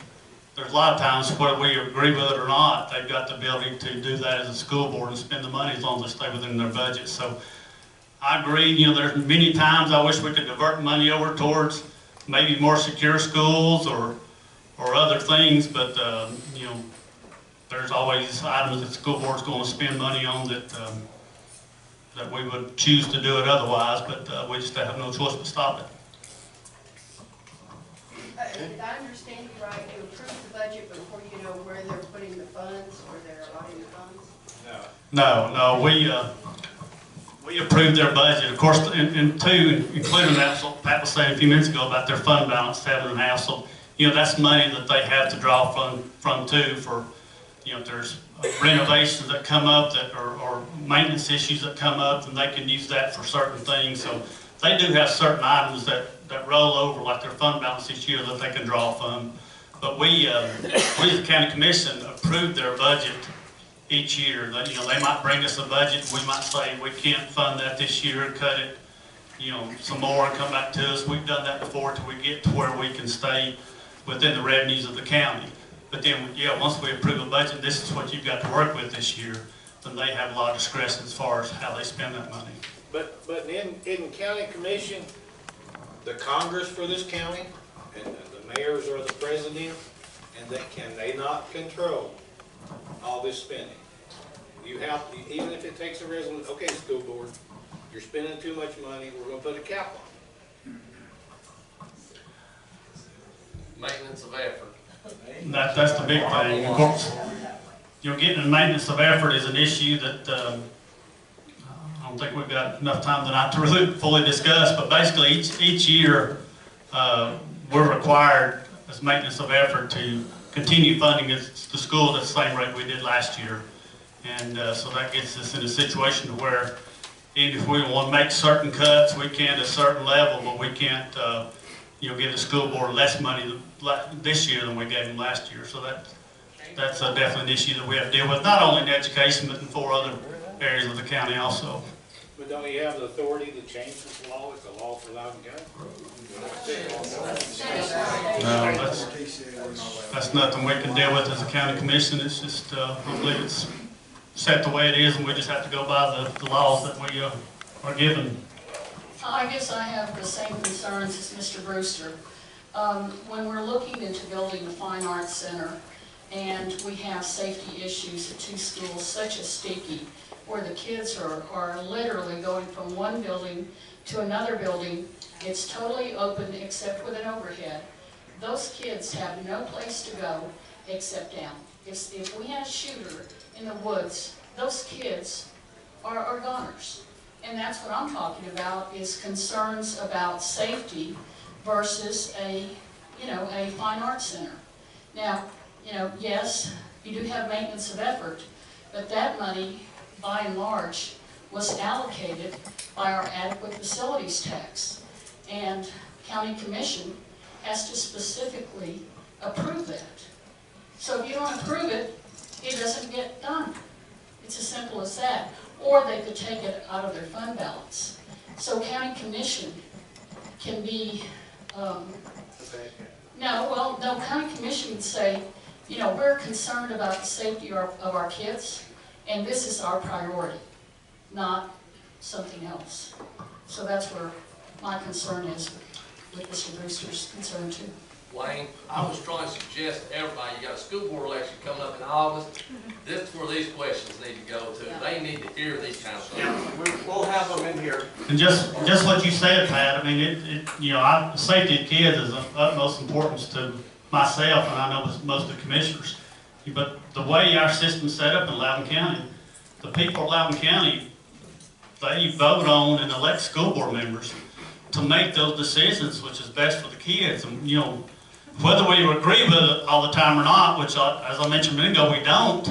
there's a lot of times whether we agree with it or not, they've got the ability to do that as a school board and spend the money as long as they stay within their budget. So I agree, you know, there's many times I wish we could divert money over towards maybe more secure schools or other things, but you know, there's always items that the school board's going to spend money on that that we would choose to do it otherwise, but we just have no choice but stop it. Did I understand you right? You approve the budget before you know where they're putting the funds or they're allotting the funds? No, we approved their budget, of course, and two, including that, what Pat was saying a few minutes ago about their fund balance, 7.5. So, you know, that's money that they have to draw from too for, you know, if there's renovations that come up that or maintenance issues that come up, and they can use that for certain things. So they do have certain items that roll over, like their fund balance each year, that they can draw from. But we as the county commission approved their budget each year. That, you know, they might bring us a budget, we might say we can't fund that this year, cut it, you know, some more and come back to us. We've done that before till we get to where we can stay within the revenues of the county. But then, yeah, once we approve a budget, this is what you've got to work with this year, then they have a lot of discretion as far as how they spend that money. But in county commission, the Congress for this county and the mayors are the president, and can they not control all this spending? You have to, even if it takes a resolution, okay, school board, you're spending too much money, we're going to put a cap on it. Maintenance of effort. That's the big thing. Of course, getting the maintenance of effort is an issue that I don't think we've got enough time tonight to really fully discuss, but basically each year we're required as maintenance of effort to continue funding the school at the same rate we did last year. And so that gets us in a situation to where even if we want to make certain cuts, we can at a certain level, but we can't give the school board less money this year than we gave them last year. So that's definitely an issue that we have to deal with, not only in education, but in 4 other areas of the county also. But don't you have the authority to change this law? It's a law for Loudoun County. No, that's nothing we can deal with as a county commission. It's just, I believe it's set the way it is, and we just have to go by the laws that we are given. I guess I have the same concerns as Mr. Brewster. When we're looking into building the Fine Arts Center, and we have safety issues at 2 schools, such as Sticky, where the kids are literally going from one building to another building. It's totally open except with an overhead. Those kids have no place to go except down. If we had a shooter in the woods, those kids are goners. And that's what I'm talking about, is concerns about safety versus a fine arts center. Now, yes, you do have maintenance of effort, but that money, by and large, was allocated by our adequate facilities tax. And county commission has to specifically approve that. So if you don't approve it, it doesn't get done. It's as simple as that. Or they could take it out of their fund balance. So county commission can be, county commission would say, we're concerned about the safety of our kids, and this is our priority, not something else. So that's where my concern is with Mr. Brewster's concern too. Wayne, I was trying to suggest to everybody, you got a school board election coming up in August. This is where these questions need to go to. They need to hear these kind of things. We'll have them in here. And just what you said, Pat, I mean, the safety of kids is of utmost importance to myself, and I know most of the commissioners. But the way our system's set up in Loudoun County, the people of Loudoun County, they vote on and elect school board members to make those decisions, which is best for the kids. And whether we agree with it all the time or not, which as I mentioned a minute ago, we don't,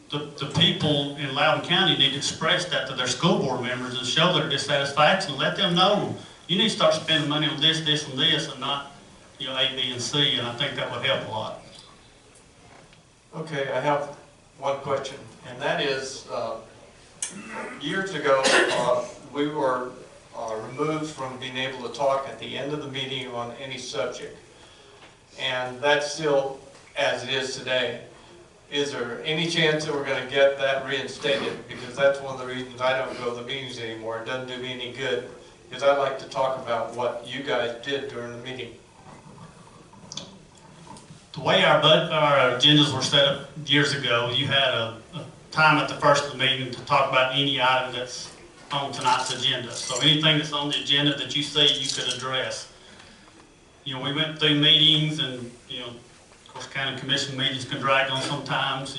the people in Loudoun County need to express that to their school board members and show their dissatisfaction. Let them know you need to start spending money on this, this, and this, and not A, B, and C. And I think that would help a lot. Okay, I have one question, and that is, years ago, we were removed from being able to talk at the end of the meeting on any subject. And that's still as it is today. Is there any chance that we're going to get that reinstated? Because that's one of the reasons I don't go to the meetings anymore. It doesn't do me any good, because I like to talk about what you guys did during the meeting. The way our agendas were set up years ago, you had a time at the first of the meeting to talk about any item that's on tonight's agenda. So anything that's on the agenda that you see, you could address. We went through meetings, and of course, county commission meetings can drag on sometimes.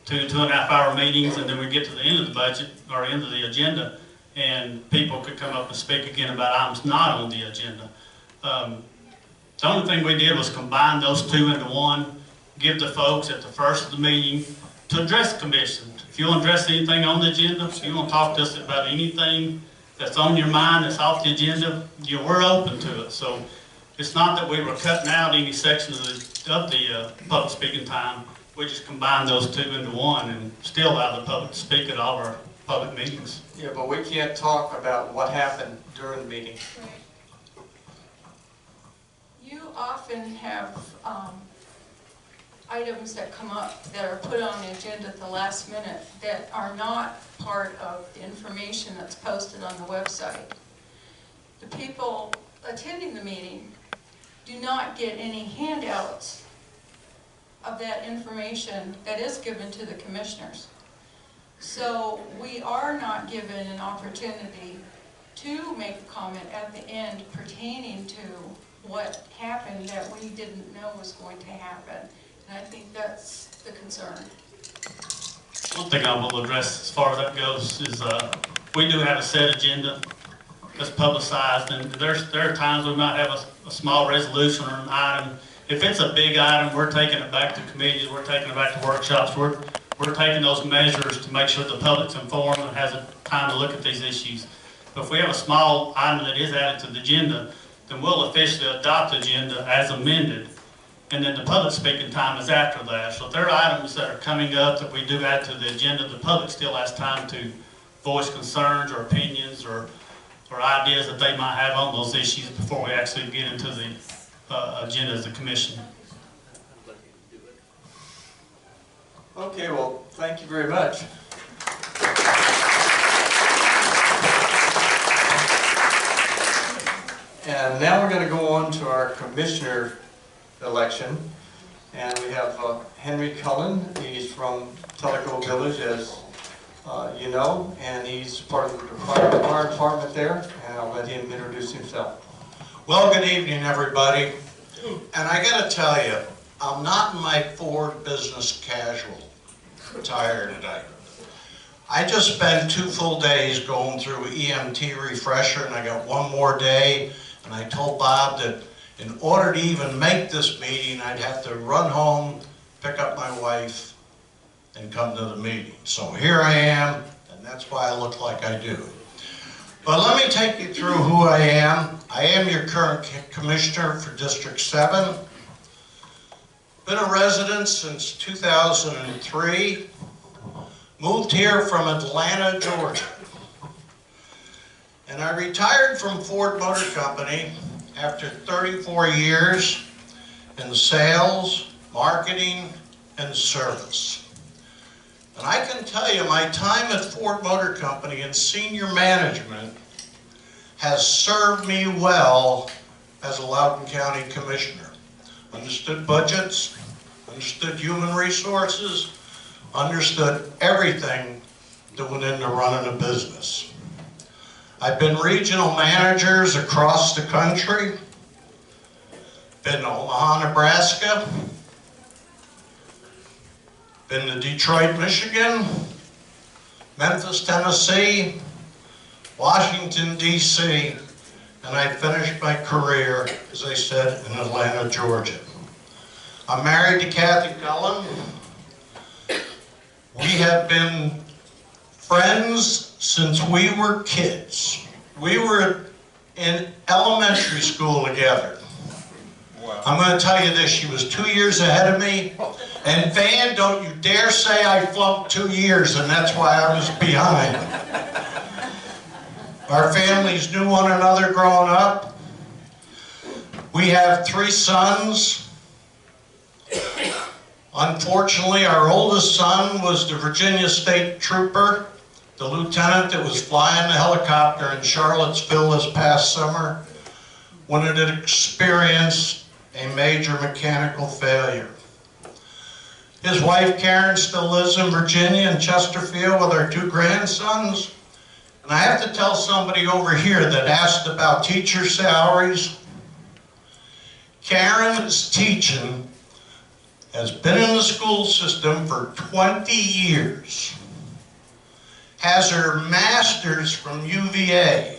2.5 hour meetings, and then we get to the end of the budget or end of the agenda, and people could come up and speak again about items not on the agenda. The only thing we did was combine those 2 into one, give the folks at the first of the meeting to address the commission. If you want to address anything on the agenda, if you want to talk to us about anything that's on your mind that's off the agenda, we're open to it. So it's not that we were cutting out any section of the public speaking time. We just combined those 2 into one and still allow the public to speak at all of our public meetings. Yeah, but we can't talk about what happened during the meeting. You often have items that come up that are put on the agenda at the last minute that are not part of the information that's posted on the website. The people attending the meeting do not get any handouts of that information that is given to the commissioners. So we are not given an opportunity to make a comment at the end pertaining to what happened that we didn't know was going to happen. And I think that's the concern. One thing I will address as far as that goes is, we do have a set agenda that's publicized, and there are times we might have a small resolution or an item. If it's a big item, we're taking it back to committees, we're taking it back to workshops, we're taking those measures to make sure the public's informed and has a time to look at these issues. But if we have a small item that is added to the agenda, then we'll officially adopt the agenda as amended, and then the public speaking time is after that. So if there are items that are coming up that we do add to the agenda, the public still has time to voice concerns or opinions or ideas that they might have on those issues before we actually get into the agenda as a commission. Okay, well, thank you very much. And now we're going to go on to our commissioner election. And we have Henry Cullen. He's from Tellico Village, as you know, and he's part of the fire department there. And I'll let him introduce himself. Well, good evening, everybody. And I got to tell you, I'm not in my Ford business casual attire today. I just spent 2 full days going through EMT refresher, and I got 1 more day. And I told Bob that in order to even make this meeting, I'd have to run home, pick up my wife, and come to the meeting. So here I am, and that's why I look like I do. But let me take you through who I am. I am your current commissioner for District 7. Been a resident since 2003. Moved here from Atlanta, Georgia. And I retired from Ford Motor Company after 34 years in sales, marketing, and service. And I can tell you, my time at Ford Motor Company in senior management has served me well as a Loudoun County Commissioner. Understood budgets, understood human resources, understood everything that went into running a business. I've been regional managers across the country, been to Omaha, Nebraska, been to Detroit, Michigan, Memphis, Tennessee, Washington, D.C., and I finished my career, as I said, in Atlanta, Georgia. I'm married to Kathy Cullen. We have been friends since we were kids. We were in elementary school together. Wow. I'm going to tell you this, she was 2 years ahead of me. And Van, don't you dare say I flunked 2 years and that's why I was behind. Our families knew one another growing up. We have 3 sons. Unfortunately, our oldest son was the Virginia State Trooper, the lieutenant that was flying the helicopter in Charlottesville this past summer when it had experienced a major mechanical failure. His wife Karen still lives in Virginia in Chesterfield with our 2 grandsons. And I have to tell somebody over here that asked about teacher salaries. Karen is teaching, has been in the school system for 20 years, has her master's from UVA.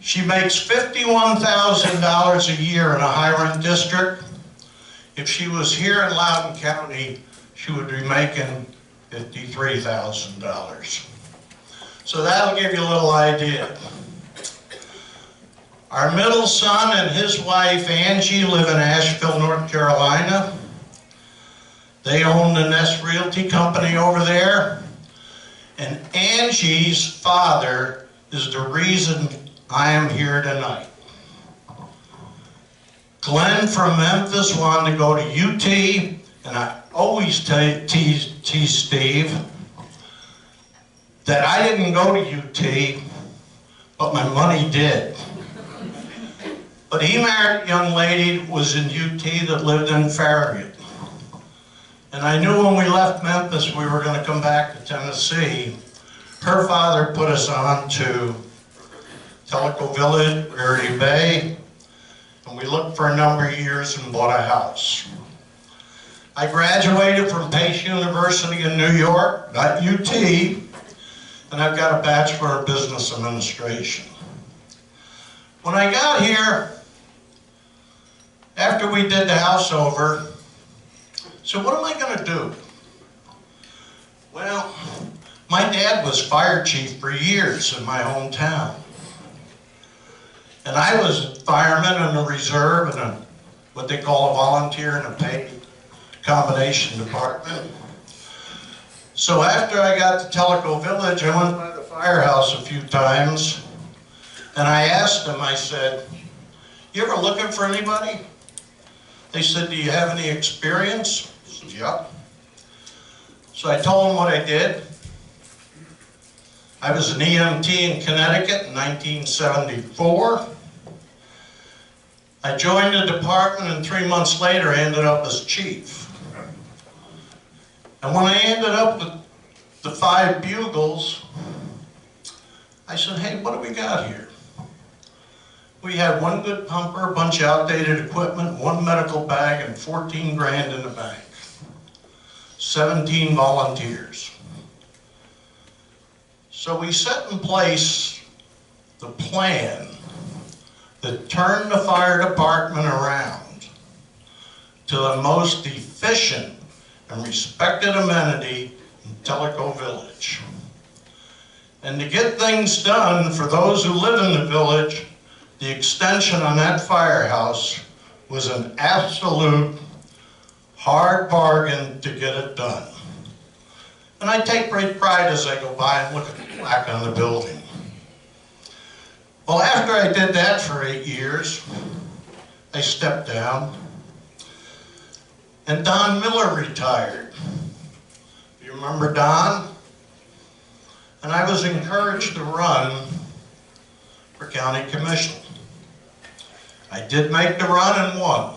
She makes $51,000 a year in a high-rent district. If she was here in Loudoun County, she would be making $53,000. So that'll give you a little idea. Our middle son and his wife, Angie, live in Asheville, North Carolina. They own the Nest Realty Company over there. And Angie's father is the reason I am here tonight. Glenn from Memphis wanted to go to UT, and I always tease Steve that I didn't go to UT, but my money did. But he married a young lady that was in UT that lived in Farragut. And I knew when we left Memphis we were going to come back to Tennessee. Her father put us on to Tellico Village, Rarity Bay, and we looked for a number of years and bought a house. I graduated from Pace University in New York, not UT, and I've got a Bachelor of Business Administration. When I got here, after we did the house over, so what am I going to do? Well, my dad was fire chief for years in my hometown. And I was a fireman in a reserve in a, what they call a volunteer and a paid combination department. So after I got to Tellico Village, I went by the firehouse a few times, and I asked them, I said, "You ever looking for anybody?" They said, "Do you have any experience?" I said, "Yep." So I told them what I did. I was an EMT in Connecticut in 1974. I joined the department, and 3 months later I ended up as chief. And when I ended up with the 5 bugles, I said, "Hey, what do we got here?" We had 1 good pumper, a bunch of outdated equipment, 1 medical bag, and 14 grand in the bank. 17 volunteers. So we set in place the plan that turned the fire department around to the most efficient and respected amenity in Tellico Village. And to get things done for those who live in the village, the extension on that firehouse was an absolute hard bargain to get it done. And I take great pride as I go by and look at the plaque on the building. Well, after I did that for 8 years, I stepped down, and Don Miller retired. You remember Don? And I was encouraged to run for county commission. I did make the run and won.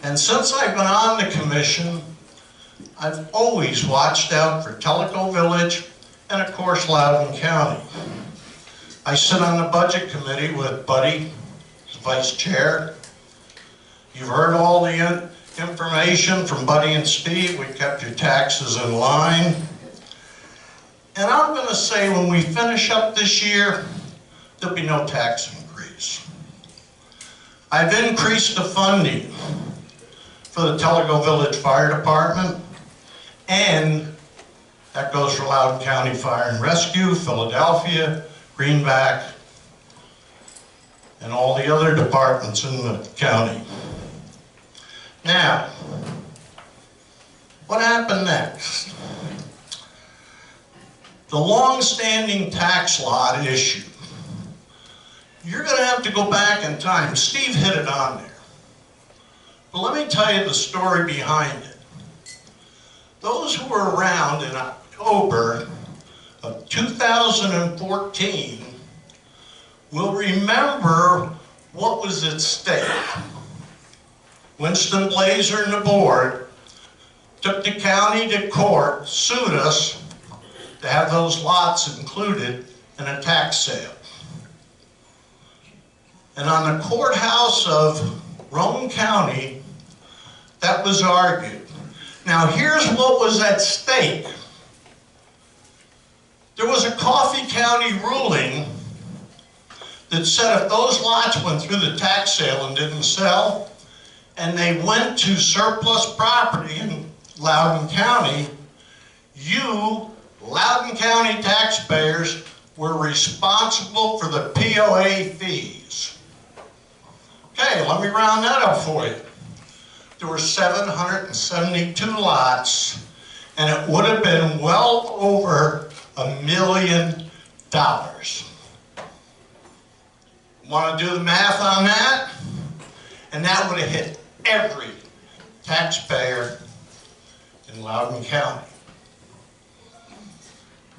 And since I've been on the commission, I've always watched out for Tellico Village and, of course, Loudoun County. I sit on the budget committee with Buddy, as vice chair. You've heard all the information from Buddy and Steve. We kept your taxes in line. And I'm going to say when we finish up this year, there'll be no tax increase. I've increased the funding for the Tellico Village Fire Department, and that goes for Loudoun County Fire and Rescue, Philadelphia, Greenback, and all the other departments in the county. Now, what happened next? The long-standing tax lot issue. You're going to have to go back in time. Steve hit it on there. But let me tell you the story behind it. Those who were around in October of 2014 will remember what was at stake. Winston Blazer and the board took the county to court, sued us to have those lots included in a tax sale. And on the courthouse of Roane County, that was argued. Now here's what was at stake. There was a Coffee County ruling that said if those lots went through the tax sale and didn't sell, and they went to surplus property in Loudoun County, you, Loudoun County taxpayers, were responsible for the POA fees. Okay, let me round that up for you. There were 772 lots, and it would have been well over $1 million. Want to do the math on that? And that would have hit every taxpayer in Loudoun County.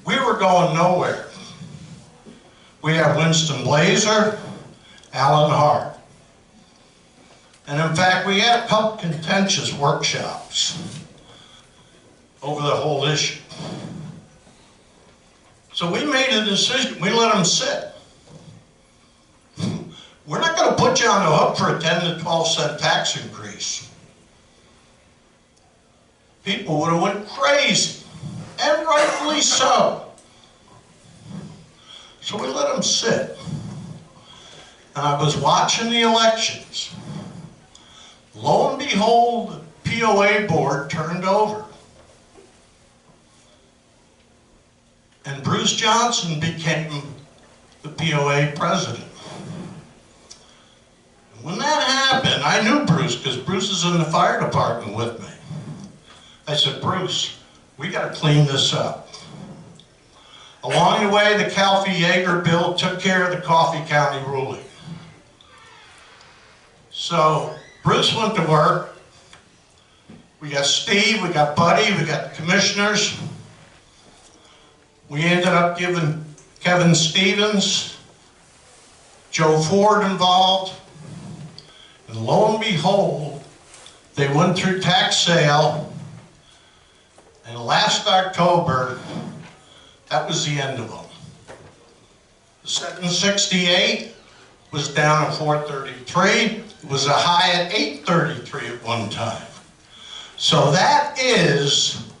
We were going nowhere. We have Winston Blazer, Alan Hart. And in fact, we had a couple contentious workshops over the whole issue. So we made a decision. We let them sit. we're not going to put you on the hook for a 10 to 12 cent tax increase. People would have went crazy, and rightfully so. So we let them sit. And I was watching the elections. Lo and behold, the POA board turned over. And Bruce Johnson became the POA president. And when that happened, I knew Bruce, because Bruce is in the fire department with me. I said, Bruce, we got to clean this up. Along the way, the Calfee-Yeager bill took care of the Coffee County ruling. So Bruce went to work. We got Steve, we got Buddy, we got the commissioners. We ended up giving Kevin Stevens, Joe Ford involved. And lo and behold, they went through tax sale. And last October, that was the end of them. The 768 was down at 433. It was a high at 833 at one time. So that is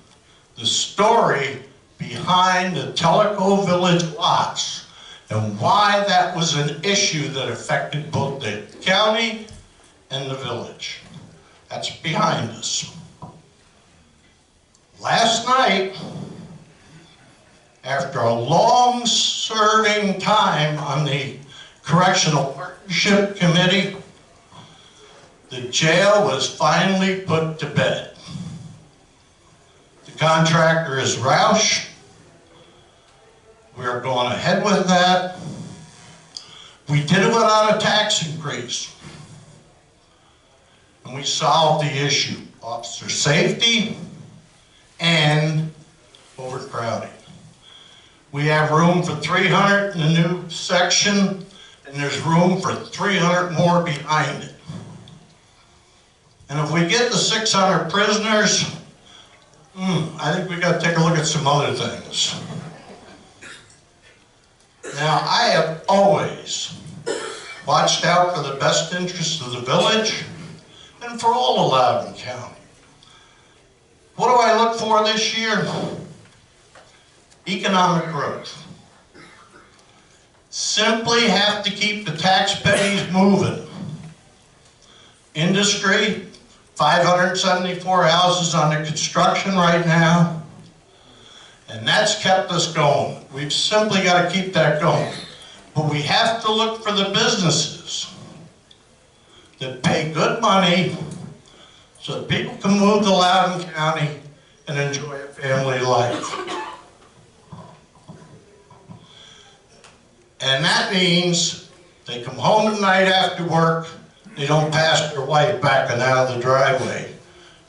the story behind the Tellico Village lots and why that was an issue that affected both the county and the village. That's behind us. Last night, after a long-serving time on the Correctional Partnership Committee, the jail was finally put to bed. The contractor is Roush. We are going ahead with that. We did it without a tax increase. And we solved the issue. Officer safety and overcrowding. We have room for 300 in the new section, and there's room for 300 more behind it. And if we get the 600 prisoners, I think we got to take a look at some other things. Now, I have always watched out for the best interests of the village and for all of Loudoun County. What do I look for this year? Economic growth. Simply have to keep the tax pennies moving. Industry, 574 houses under construction right now, and that's kept us going. We've simply got to keep that going. But we have to look for the businesses that pay good money so that people can move to Loudoun County and enjoy a family life. And that means they come home at night after work, they don't pass their wife back and out of the driveway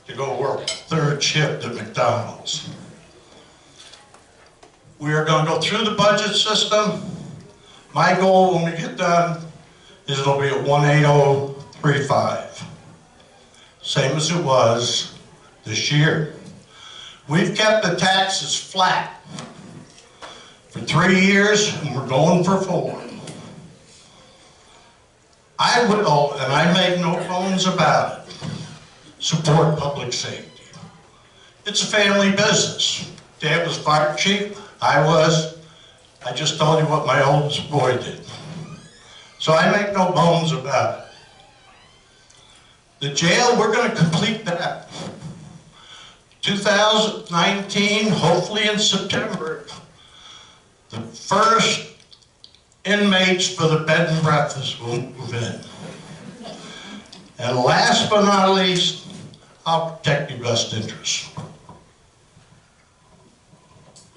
to go work third shift at McDonald's. We are going to go through the budget system. My goal when we get done is it'll be at 18035. Same as it was this year. We've kept the taxes flat for 3 years, and we're going for 4. I will, and I make no bones about it, support public safety. It's a family business. Dad was fire chief, I was. I just told you what my oldest boy did. So I make no bones about it. The jail, we're going to complete that. 2019, hopefully in September, the first inmates for the bed and breakfast will move in. And last but not least, I'll protect your best interests.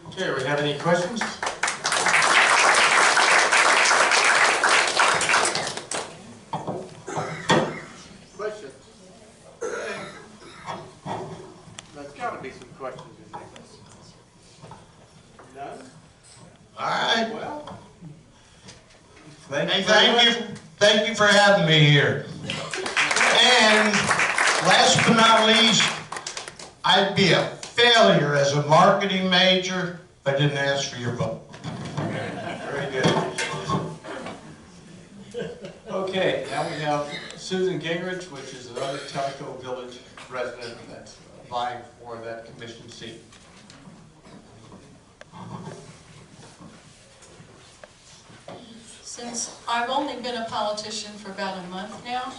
Okay, we have any questions? Questions? There's got to be some questions in there. None? All right. Well, Hey, thank you for having me here. And last but not least, I'd be a failure as a marketing major if I didn't ask for your vote. very good. Okay, now we have Susan Gingrich, which is another Telco Village resident that's vying for that commission seat. Since I've only been a politician for about a month now,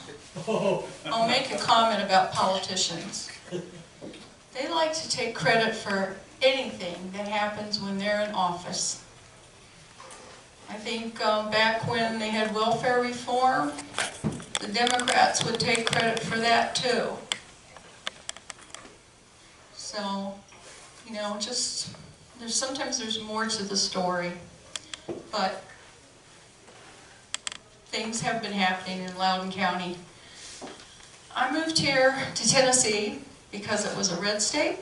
I'll make a comment about politicians. They like to take credit for anything that happens when they're in office. I think back when they had welfare reform, the Democrats would take credit for that too. So, you know, just, sometimes there's more to the story, but things have been happening in Loudoun County. I moved here to Tennessee because it was a red state.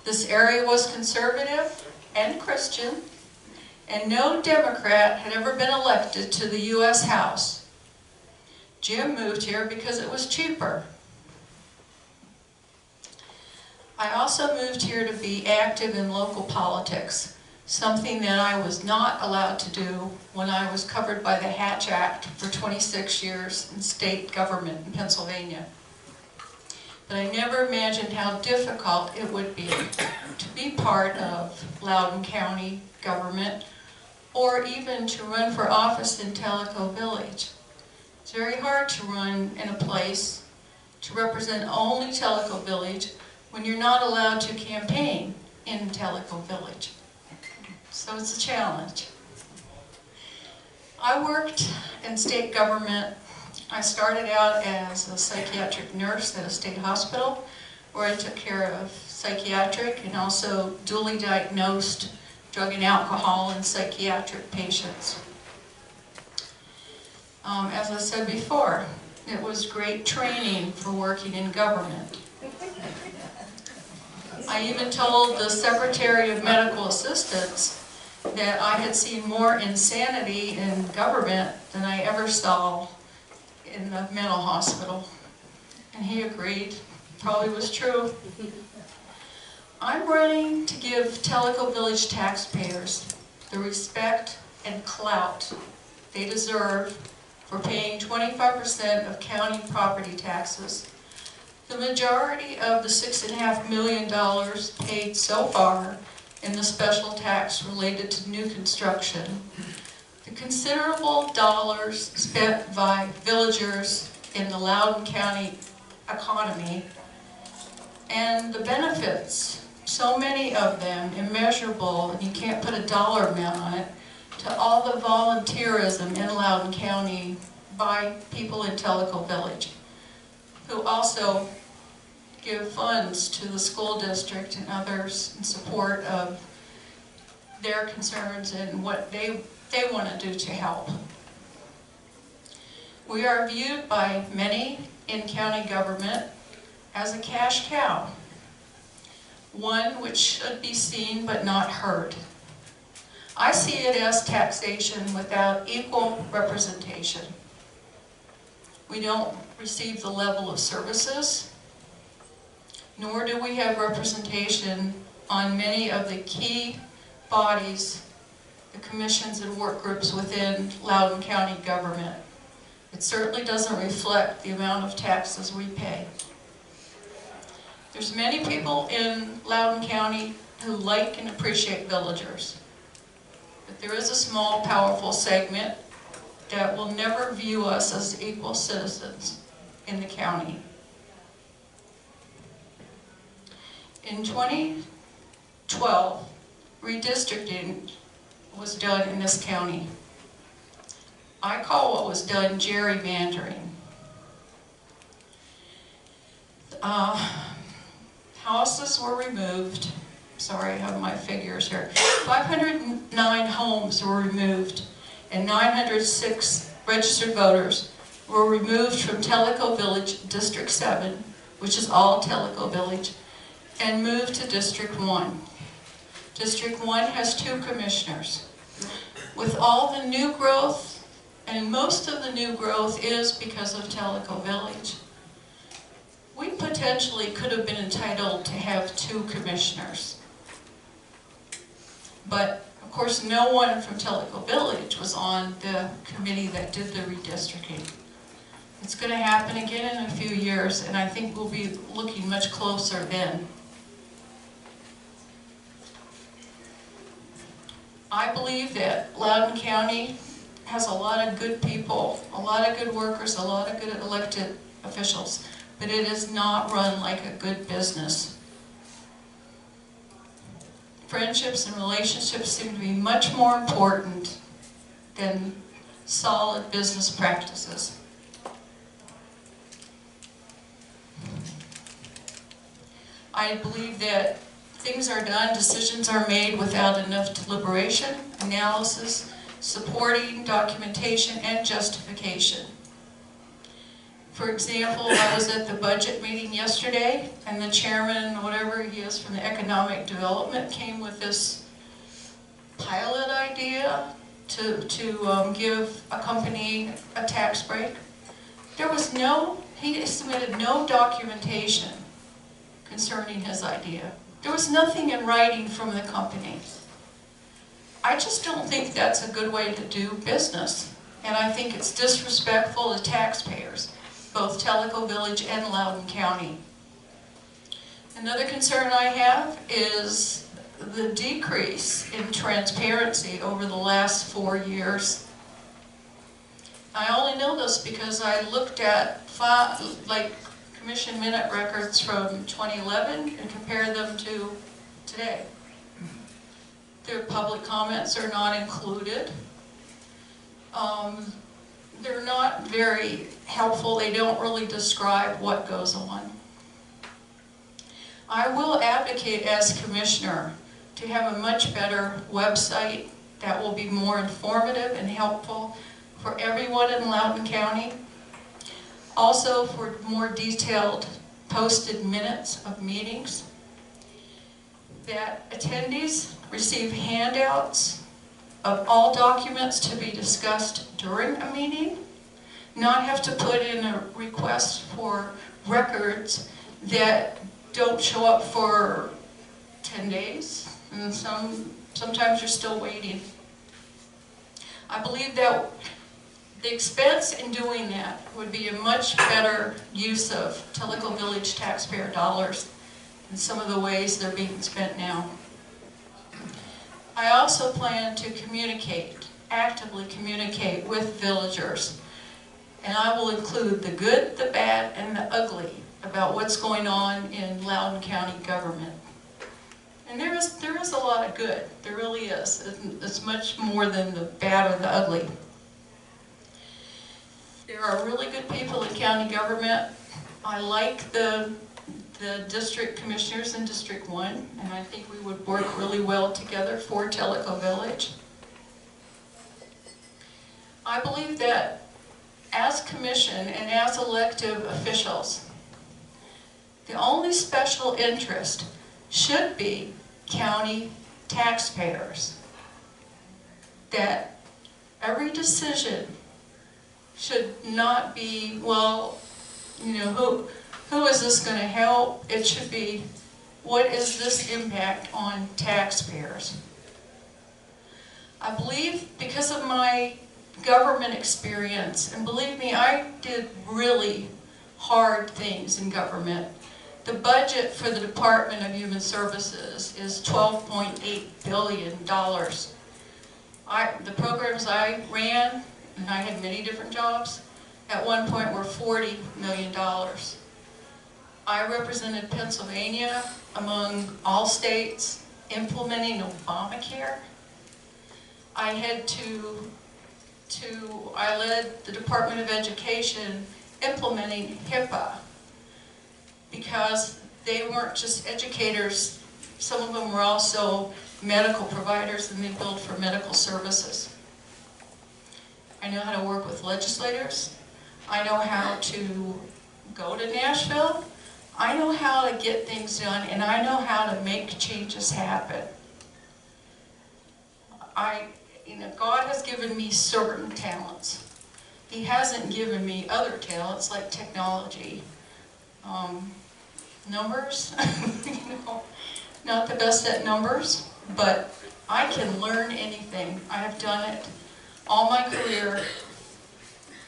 This area was conservative and Christian, and no Democrat had ever been elected to the U.S. House. Jim moved here because it was cheaper. I also moved here to be active in local politics, something that I was not allowed to do when I was covered by the Hatch Act for 26 years in state government in Pennsylvania. But I never imagined how difficult it would be to be part of Loudoun County government or even to run for office in Tellico Village. It's very hard to run in a place to represent only Tellico Village when you're not allowed to campaign in Tellico Village. So it's a challenge. I worked in state government. I started out as a psychiatric nurse at a state hospital where I took care of psychiatric and also dually diagnosed drug and alcohol and psychiatric patients. As I said before, it was great training for working in government. I even told the Secretary of Medical Assistance that I had seen more insanity in government than I ever saw in the mental hospital. And he agreed, probably was true. I'm running to give Tellico Village taxpayers the respect and clout they deserve for paying 25% of county property taxes. The majority of the $6.5 million paid so far in the special tax related to new construction, the considerable dollars spent by villagers in the Loudoun County economy, and the benefits, so many of them immeasurable, and you can't put a dollar amount on it, to all the volunteerism in Loudoun County by people in Tellico Village, who also give funds to the school district and others in support of their concerns and what they want to do to help. We are viewed by many in county government as a cash cow, one which should be seen but not heard. I see it as taxation without equal representation. We don't receive the level of services, nor do we have representation on many of the key bodies, the commissions and work groups within Loudoun County government. It certainly doesn't reflect the amount of taxes we pay. There's many people in Loudoun County who like and appreciate villagers, but there is a small, powerful segment that will never view us as equal citizens in the county. In 2012, redistricting was done in this county. I call what was done gerrymandering. Houses were removed. Sorry, I have my figures here. 509 homes were removed, and 906 registered voters were removed from Tellico Village District 7, which is all Tellico Village, and moved to District 1. District 1 has 2 commissioners. With all the new growth, and most of the new growth is because of Tellico Village, we potentially could have been entitled to have 2 commissioners. But, of course, no one from Tellico Village was on the committee that did the redistricting. It's going to happen again in a few years, and I think we'll be looking much closer then. I believe that Loudoun County has a lot of good people, a lot of good workers, a lot of good elected officials, but it is not run like a good business. Friendships and relationships seem to be much more important than solid business practices. I believe that things are done, decisions are made without enough deliberation, analysis, supporting, documentation, and justification. For example, I was at the budget meeting yesterday, and the chairman, whatever he is from the economic development, came with this pilot idea to give a company a tax break. He submitted no documentation concerning his idea. There was nothing in writing from the company. I just don't think that's a good way to do business. And I think it's disrespectful to taxpayers, both Tellico Village and Loudoun County. Another concern I have is the decrease in transparency over the last 4 years. I only know this because I looked at commission minute records from 2011 and compared them to today. Their public comments are not included. They're not very helpful. They don't really describe what goes on. I will advocate as commissioner to have a much better website that will be more informative and helpful for everyone in Loudoun County. Also for more detailed posted minutes of meetings. That attendees receive handouts of all documents to be discussed during a meeting, not have to put in a request for records that don't show up for 10 days, and sometimes you're still waiting. I believe that the expense in doing that would be a much better use of Tellico Village taxpayer dollars than some of the ways they're being spent now. I also plan to actively communicate with villagers, and I will include the good, the bad, and the ugly about what's going on in Loudoun County government. And there is a lot of good, there really is. It's much more than the bad or the ugly. There are really good people in county government. I like the district commissioners in District 1, and I think we would work really well together for Tellico Village. I believe that as commission and as elected officials, the only special interest should be county taxpayers. That every decision should not be, well, you know, who is this going to help? It should be, what is this impact on taxpayers? I believe because of my government experience, and believe me, I did really hard things in government. The budget for the Department of Human Services is $12.8 billion. The programs I ran, and I had many different jobs, at one point were $40 million. I represented Pennsylvania among all states implementing Obamacare. I led the Department of Education implementing HIPAA because they weren't just educators, some of them were also medical providers and they billed for medical services. I know how to work with legislators. I know how to go to Nashville. I know how to get things done, and I know how to make changes happen. God has given me certain talents. He hasn't given me other talents like technology. Numbers, not the best at numbers, but I can learn anything. I have done it all my career.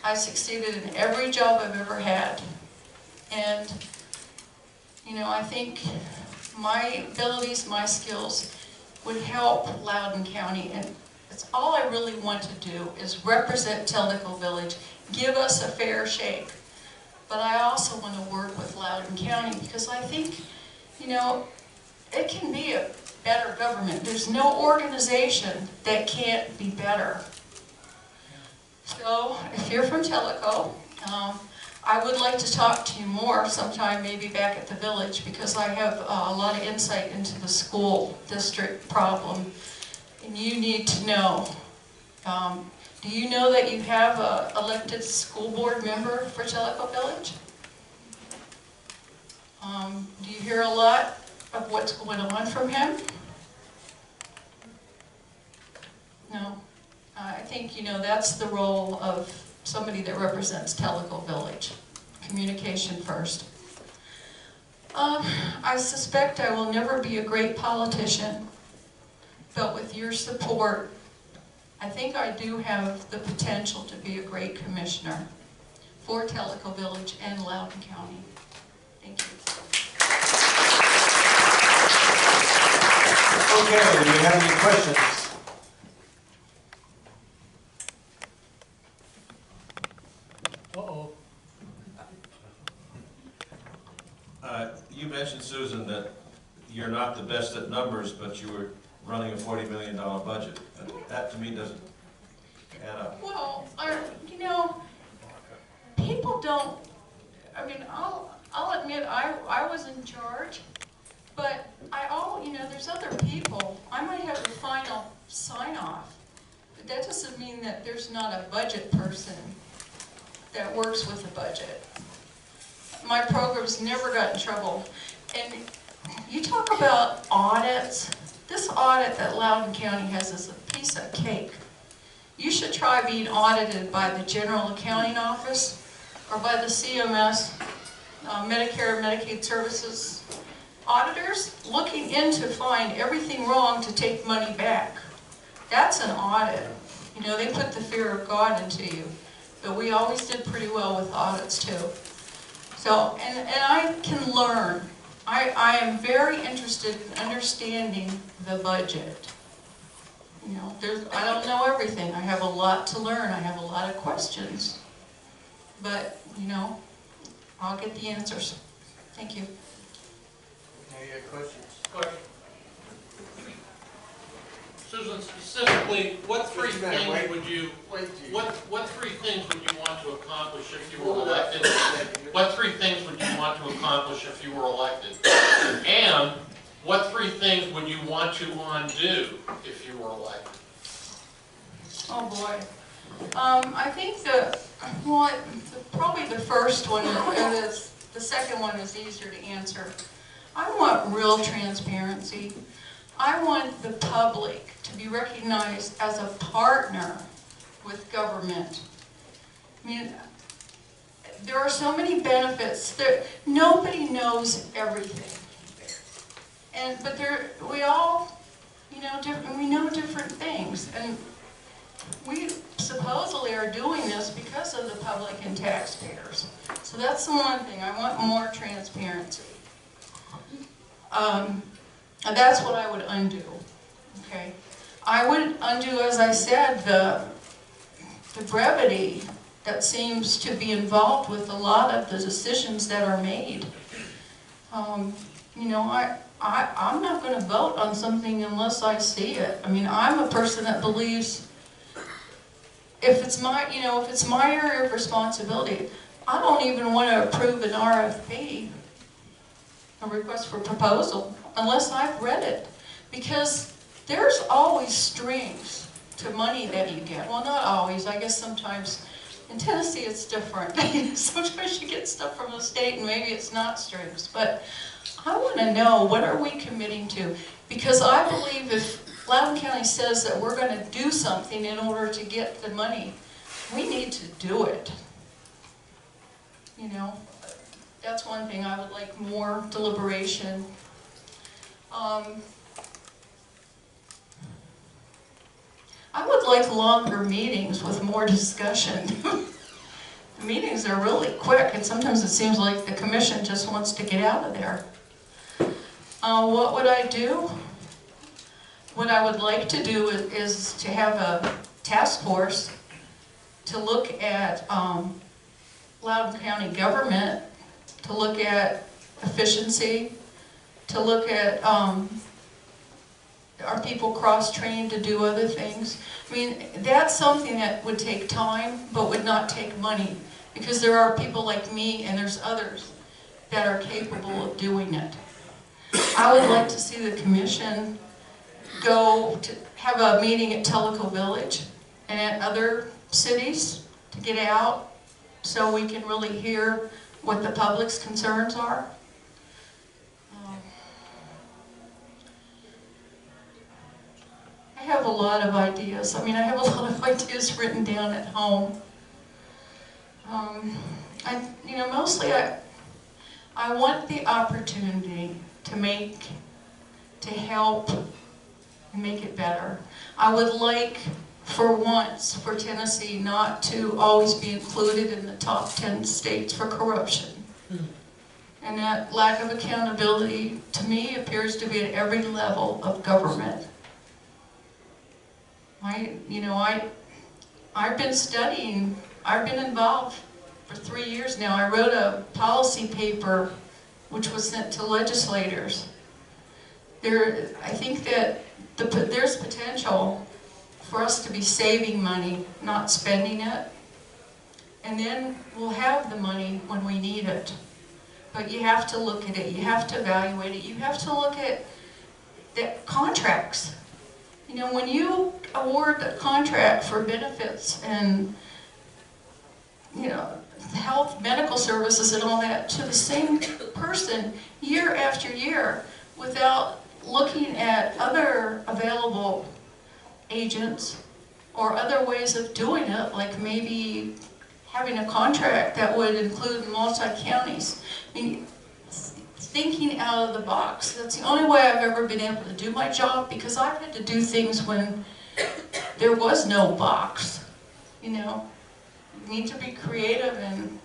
I succeeded in every job I've ever had. And, you know, I think my abilities, my skills would help Loudoun County, and it's all I really want to do is represent Tellico Village, give us a fair shake. But I also want to work with Loudoun County because I think, you know, it can be a better government. There's no organization that can't be better. So, if you're from Tellico, I would like to talk to you more sometime, maybe back at the village, because I have a lot of insight into the school district problem, and you need to know. Do you know that you have an elected school board member for Tellico Village? Do you hear a lot of what's going on from him? No. I think, you know, that's the role of somebody that represents Tellico Village. Communication first. I suspect I will never be a great politician, but with your support, I think I do have the potential to be a great commissioner for Tellico Village and Loudoun County. Thank you. Okay, do we have any questions? Uh-oh. You mentioned, Susan, that you're not the best at numbers, but you were running a $40 million budget. That to me doesn't add up. Well, you know, people don't, I mean, I'll admit I was in charge, but you know, there's other people. I might have the final sign off, but that doesn't mean that there's not a budget person that works with the budget. My program's never got in trouble. And you talk about audits. This audit that Loudoun County has is a piece of cake. You should try being audited by the General Accounting Office or by the CMS, Medicare and Medicaid Services auditors, looking in to find everything wrong to take money back. That's an audit. You know, they put the fear of God into you. But we always did pretty well with audits too. So, and I can learn. I am very interested in understanding the budget. You know, I don't know everything. I have a lot to learn. I have a lot of questions. But, you know, I'll get the answers. Thank you. Any questions? Question. Susan, specifically, what three things would you want to accomplish if you were elected? What three things would you want to accomplish if you were elected? And what three things would you want to undo if you were elected? Oh boy. I think probably the first one is, the second one is easier to answer. I want real transparency. I want the public to be recognized as a partner with government. I mean, there are so many benefits that nobody knows everything. But we all, you know, we know different things. And we supposedly are doing this because of the public and taxpayers. So that's the one thing. I want more transparency. And that's what I would undo, okay? I would undo, as I said, the brevity that seems to be involved with a lot of the decisions that are made. You know, I'm not going to vote on something unless I see it. I mean, I'm a person that believes if it's my area of responsibility, I don't even want to approve an RFP, a request for proposal, unless I've read it. Because there's always strings to money that you get. Well, not always. I guess sometimes in Tennessee it's different. Sometimes you get stuff from the state and maybe it's not strings. But I want to know, what are we committing to? Because I believe if Loudoun County says that we're going to do something in order to get the money, we need to do it. You know, that's one thing. I would like more deliberation. I would like longer meetings with more discussion. meetings are really quick, and sometimes it seems like the commission just wants to get out of there. What would I do? What I would like to do is to have a task force to look at Loudoun County government, to look at efficiency, to look at are people cross-trained to do other things? I mean, that's something that would take time, but would not take money, because there are people like me and there's others that are capable of doing it. I would like to see the commission go to have a meeting at Tellico Village and at other cities to get out so we can really hear what the public's concerns are. I have a lot of ideas. I mean, I have a lot of ideas written down at home. Mostly I want the opportunity to help and make it better. I would like, for once, for Tennessee not to always be included in the top 10 states for corruption. And that lack of accountability, to me, appears to be at every level of government. I've been studying, I've been involved for 3 years now. I wrote a policy paper which was sent to legislators. I think that there's potential for us to be saving money, not spending it. And then we'll have the money when we need it. But you have to look at it, you have to evaluate it, you have to look at the contracts. When you award a contract for benefits and, health, medical services and all that to the same person year after year without looking at other available agents or other ways of doing it, like maybe having a contract that would include multi-counties. I mean, thinking out of the box. That's the only way I've ever been able to do my job, because I've had to do things when there was no box. You need to be creative, and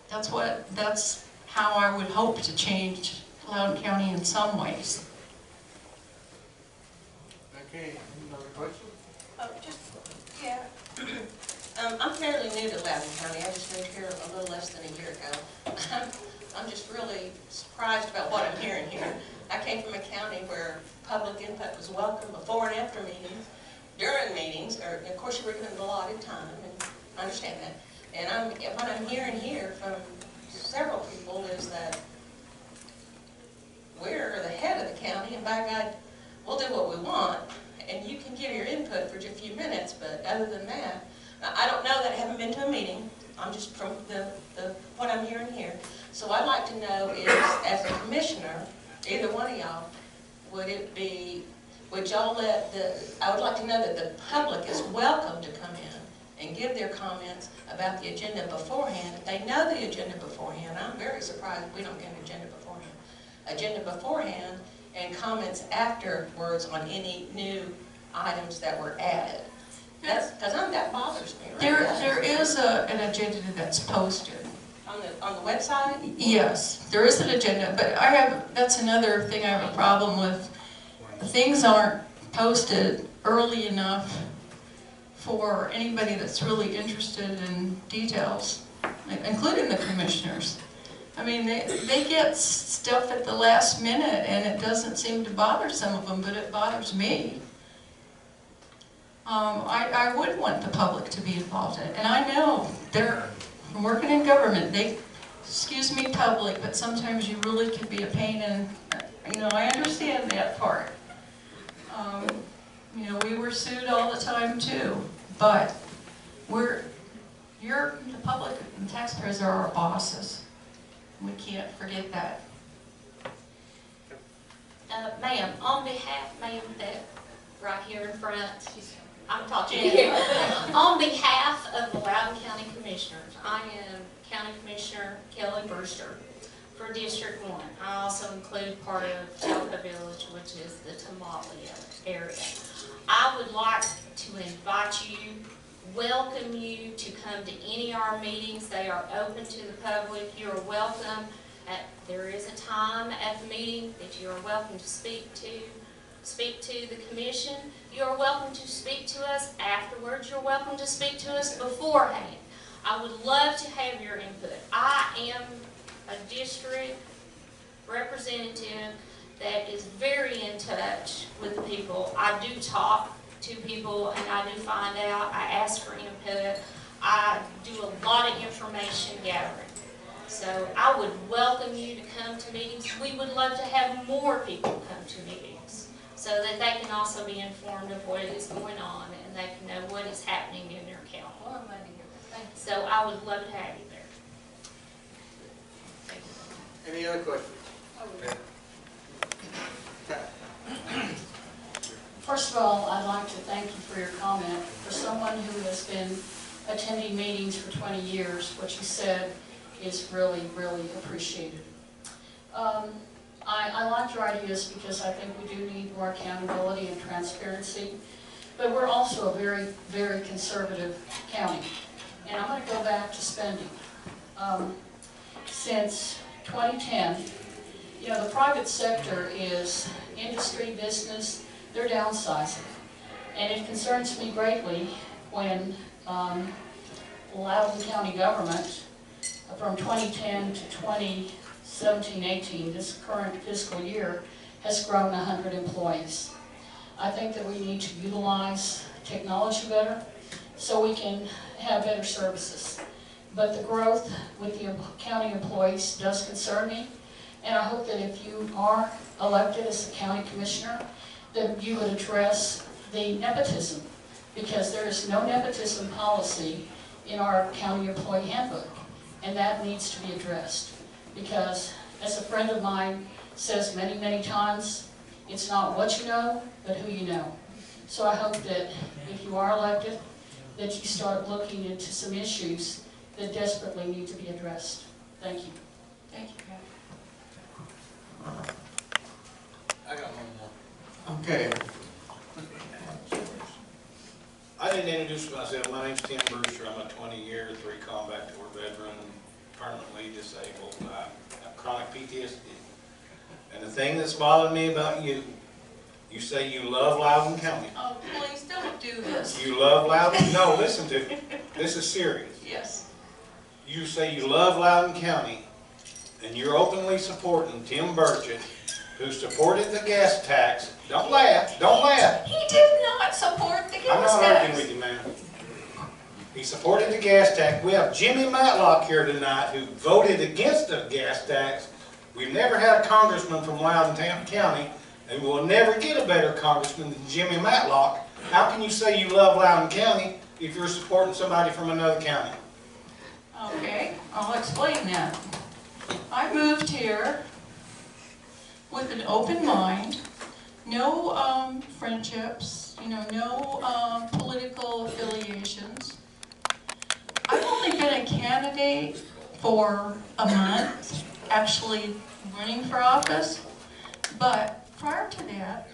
that's how I would hope to change Loudoun County in some ways. Okay, another question? Yeah. I'm fairly new to Loudoun County. I just moved here a little less than a year ago. I'm just really surprised about what I'm hearing here. I came from a county where public input was welcome before and after meetings, during meetings, or of course you were given the allotted time, and I understand that. And what I'm hearing here from several people is that we're the head of the county, and by God, we'll do what we want, and you can give your input for just a few minutes, but other than that, I don't know that I haven't been to a meeting. I'm just from what I'm hearing here. So I'd like to know is, as a commissioner, either one of y'all, would y'all I would like to know that the public is welcome to come in and give their comments about the agenda beforehand. If they know the agenda beforehand, I'm very surprised we don't get an agenda beforehand. Agenda beforehand and comments afterwards on any new items that were added. Because that bothers me. Right? There is an agenda that's posted. On the website? Yes, there is an agenda, but that's another thing I have a problem with. Things aren't posted early enough for anybody that's really interested in details, including the commissioners. I mean, they get stuff at the last minute, and it doesn't seem to bother some of them, but it bothers me. I would want the public to be involved in it, and I know they're working in government. Excuse me, public, but sometimes you really can be a pain, and I understand that part. We were sued all the time too, but the public and taxpayers are our bosses. We can't forget that. Ma'am, on behalf, that right here in front, I'm talking to you. On behalf of the Loudoun County Commissioners, I am County Commissioner Kelly Brewster for District 1. I also include part of Tellico Village, which is the Tamale area. I would like to invite you welcome you to come to any of our meetings. They are open to the public. You are welcome. There is a time at the meeting that you are welcome to speak to the commission. You are welcome to speak to us afterwards. You're welcome to speak to us beforehand. I would love to have your input. I am a district representative that is very in touch with the people. I do talk to people and I do find out. I ask for input. I do a lot of information gathering. So I would welcome you to come to meetings. We would love to have more people come to meetings so that they can also be informed of what is going on and they can know what is happening in their county. Well, I'm glad to hear that. Thank you. So I would love to have you there. Thank you. Any other questions? First of all, I'd like to thank you for your comment. For someone who has been attending meetings for 20 years, what you said is really, really appreciated. I like your ideas because I think we do need more accountability and transparency, but we're also a very, very conservative county. And I'm going to go back to spending. Since 2010, you know, the private sector is industry, business, they're downsizing. And it concerns me greatly when Loudoun County government, from 2010 to 2017-18, this current fiscal year, has grown 100 employees. I think that we need to utilize technology better so we can have better services. But the growth with the county employees does concern me, and I hope that if you are elected as a county commissioner, that you would address the nepotism, because there is no nepotism policy in our county employee handbook, and that needs to be addressed. Because, as a friend of mine says many, many times, it's not what you know, but who you know. So I hope that if you are elected, that you start looking into some issues that desperately need to be addressed. Thank you. Thank you, Pat. I got one more. Okay. I didn't introduce myself. My name's Tim Brewster. I'm a 20-year, 3 combat tour veteran, permanently disabled. I have chronic PTSD. And the thing that's bothered me about you, you say you love Loudoun County. Oh, please don't do this. You love Loudoun? No, listen to me. This is serious. Yes. You say you love Loudoun County, and you're openly supporting Tim Burchett, who supported the gas tax. Don't laugh. Don't laugh. He did not support the gas tax. I'm not arguing with you, man. He supported the gas tax. We have Jimmy Matlock here tonight who voted against the gas tax. We've never had a congressman from Loudoun County, and we'll never get a better congressman than Jimmy Matlock. How can you say you love Loudoun County if you're supporting somebody from another county? Okay, I'll explain that. I moved here with an open mind, no friendships, you know, no political affiliations. I've only been a candidate for a month, actually running for office, but prior to that,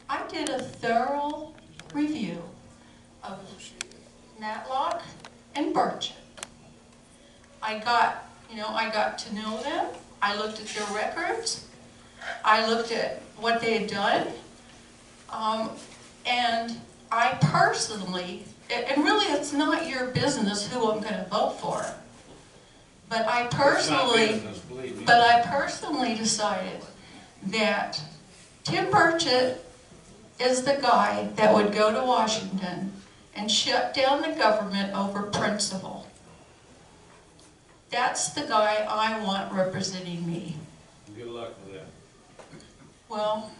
I did a thorough review of Matlock and Burchett. I got to know them. I looked at their records. I looked at what they had done. And I personally, and really it's not your business who I'm going to vote for, but I personally decided that Tim Burchett is the guy that would go to Washington and shut down the government over principle. That's the guy I want representing me. Good luck with that. Well,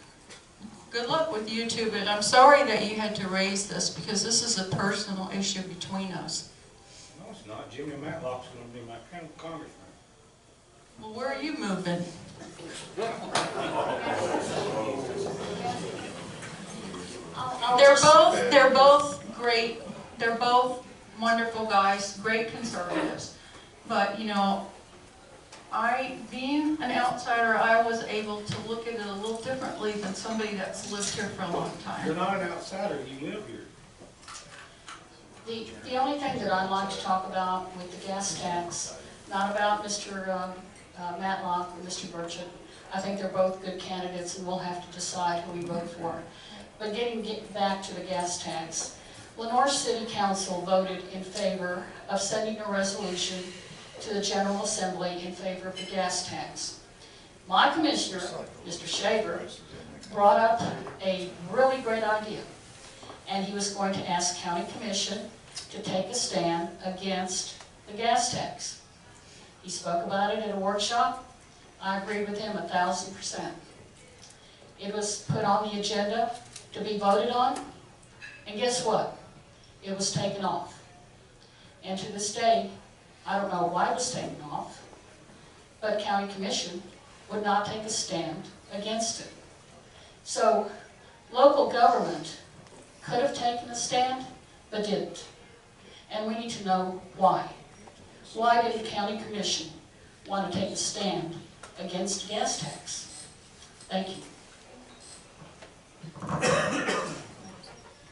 good luck with you too, but I'm sorry that you had to raise this because this is a personal issue between us. No, it's not. Jimmy Matlock's going to be my congressman. Well, where are you moving? They're both great. They're both wonderful guys, great conservatives. But, you know, being an outsider, I was able to look at it a little differently than somebody that's lived here for a long time. You're not an outsider. You live here. The only thing that I'd like to talk about with the gas tax, not about Mr. Matlock or Mr. Burchett. I think they're both good candidates and we'll have to decide who we vote for. But getting back to the gas tax, Lenore City Council voted in favor of sending a resolution to the General Assembly in favor of the gas tax. My commissioner, Mr. Shaver, brought up a really great idea, and he was going to ask County Commission to take a stand against the gas tax. He spoke about it at a workshop. I agree with him 1,000%. It was put on the agenda to be voted on, and guess what? It was taken off. And to this day, I don't know why it was taken off, but County Commission would not take a stand against it. So, local government could have taken a stand, but didn't. And we need to know why. Why did the County Commission want to take a stand against gas tax? Thank you.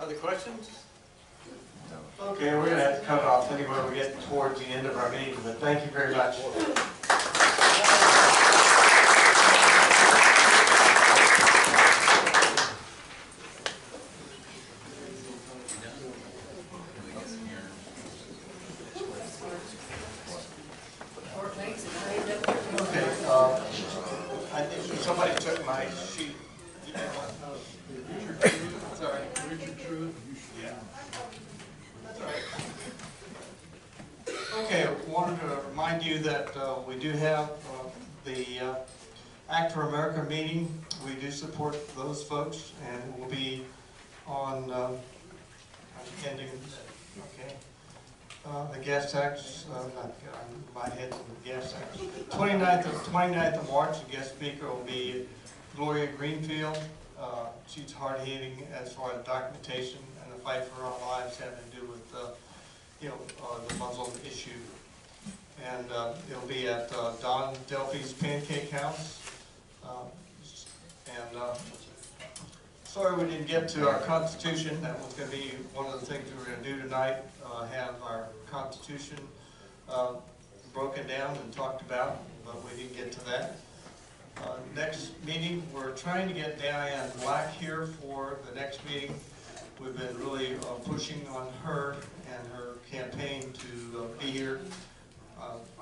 Other questions? Okay, we're gonna have to cut it off anyway. We're getting towards the end of our meeting, but thank you very much. Okay, I think somebody took my sheet. Sorry. Richard Truth? Yeah. That's all right. Okay, I wanted to remind you that we do have the Act for America meeting. We do support those folks, and we'll be on ending, okay, the gas tax, not my head, the gas tax. 29th of March, the guest speaker will be Gloria Greenfield. She's hard-hitting as far as documentation and the fight for our lives having to do with, the Muslim issue. And it'll be at Don Delphi's Pancake House. Sorry we didn't get to our Constitution. That was going to be one of the things we were going to do tonight, have our Constitution broken down and talked about, but we didn't get to that. Next meeting, we're trying to get Diane Black here for the next meeting. We've been really pushing on her and her campaign to be here.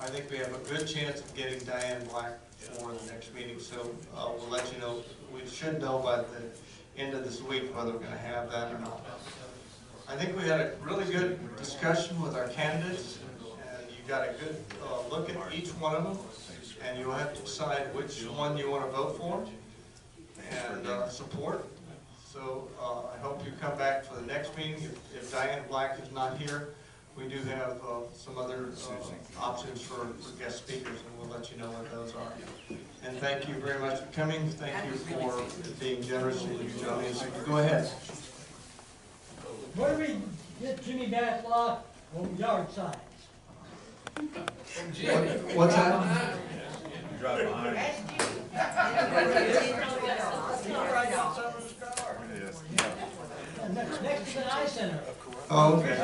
I think we have a good chance of getting Diane Black for the next meeting, so we'll let you know. We should know by the end of this week whether we're going to have that or not. I think we had a really good discussion with our candidates, and you got a good look at each one of them. And you'll have to decide which one you want to vote for and support. So I hope you come back for the next meeting. If Diane Black is not here, we do have some other options for guest speakers, and we'll let you know what those are. And thank you very much for coming. Thank you for being generous and you joining us. Go ahead. Where do we get Jimmy Matlock on yard signs? What's that? Drive behind. Next to the eye center. Oh, okay.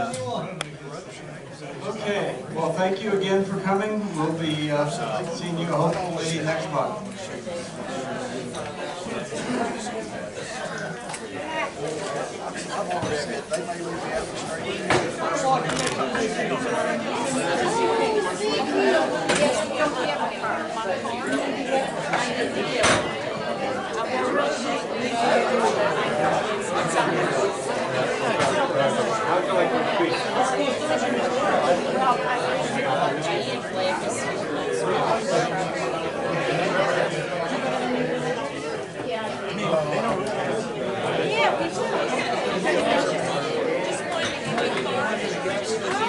Okay, well, thank you again for coming. We'll be seeing you hopefully next month. Yeah, we should.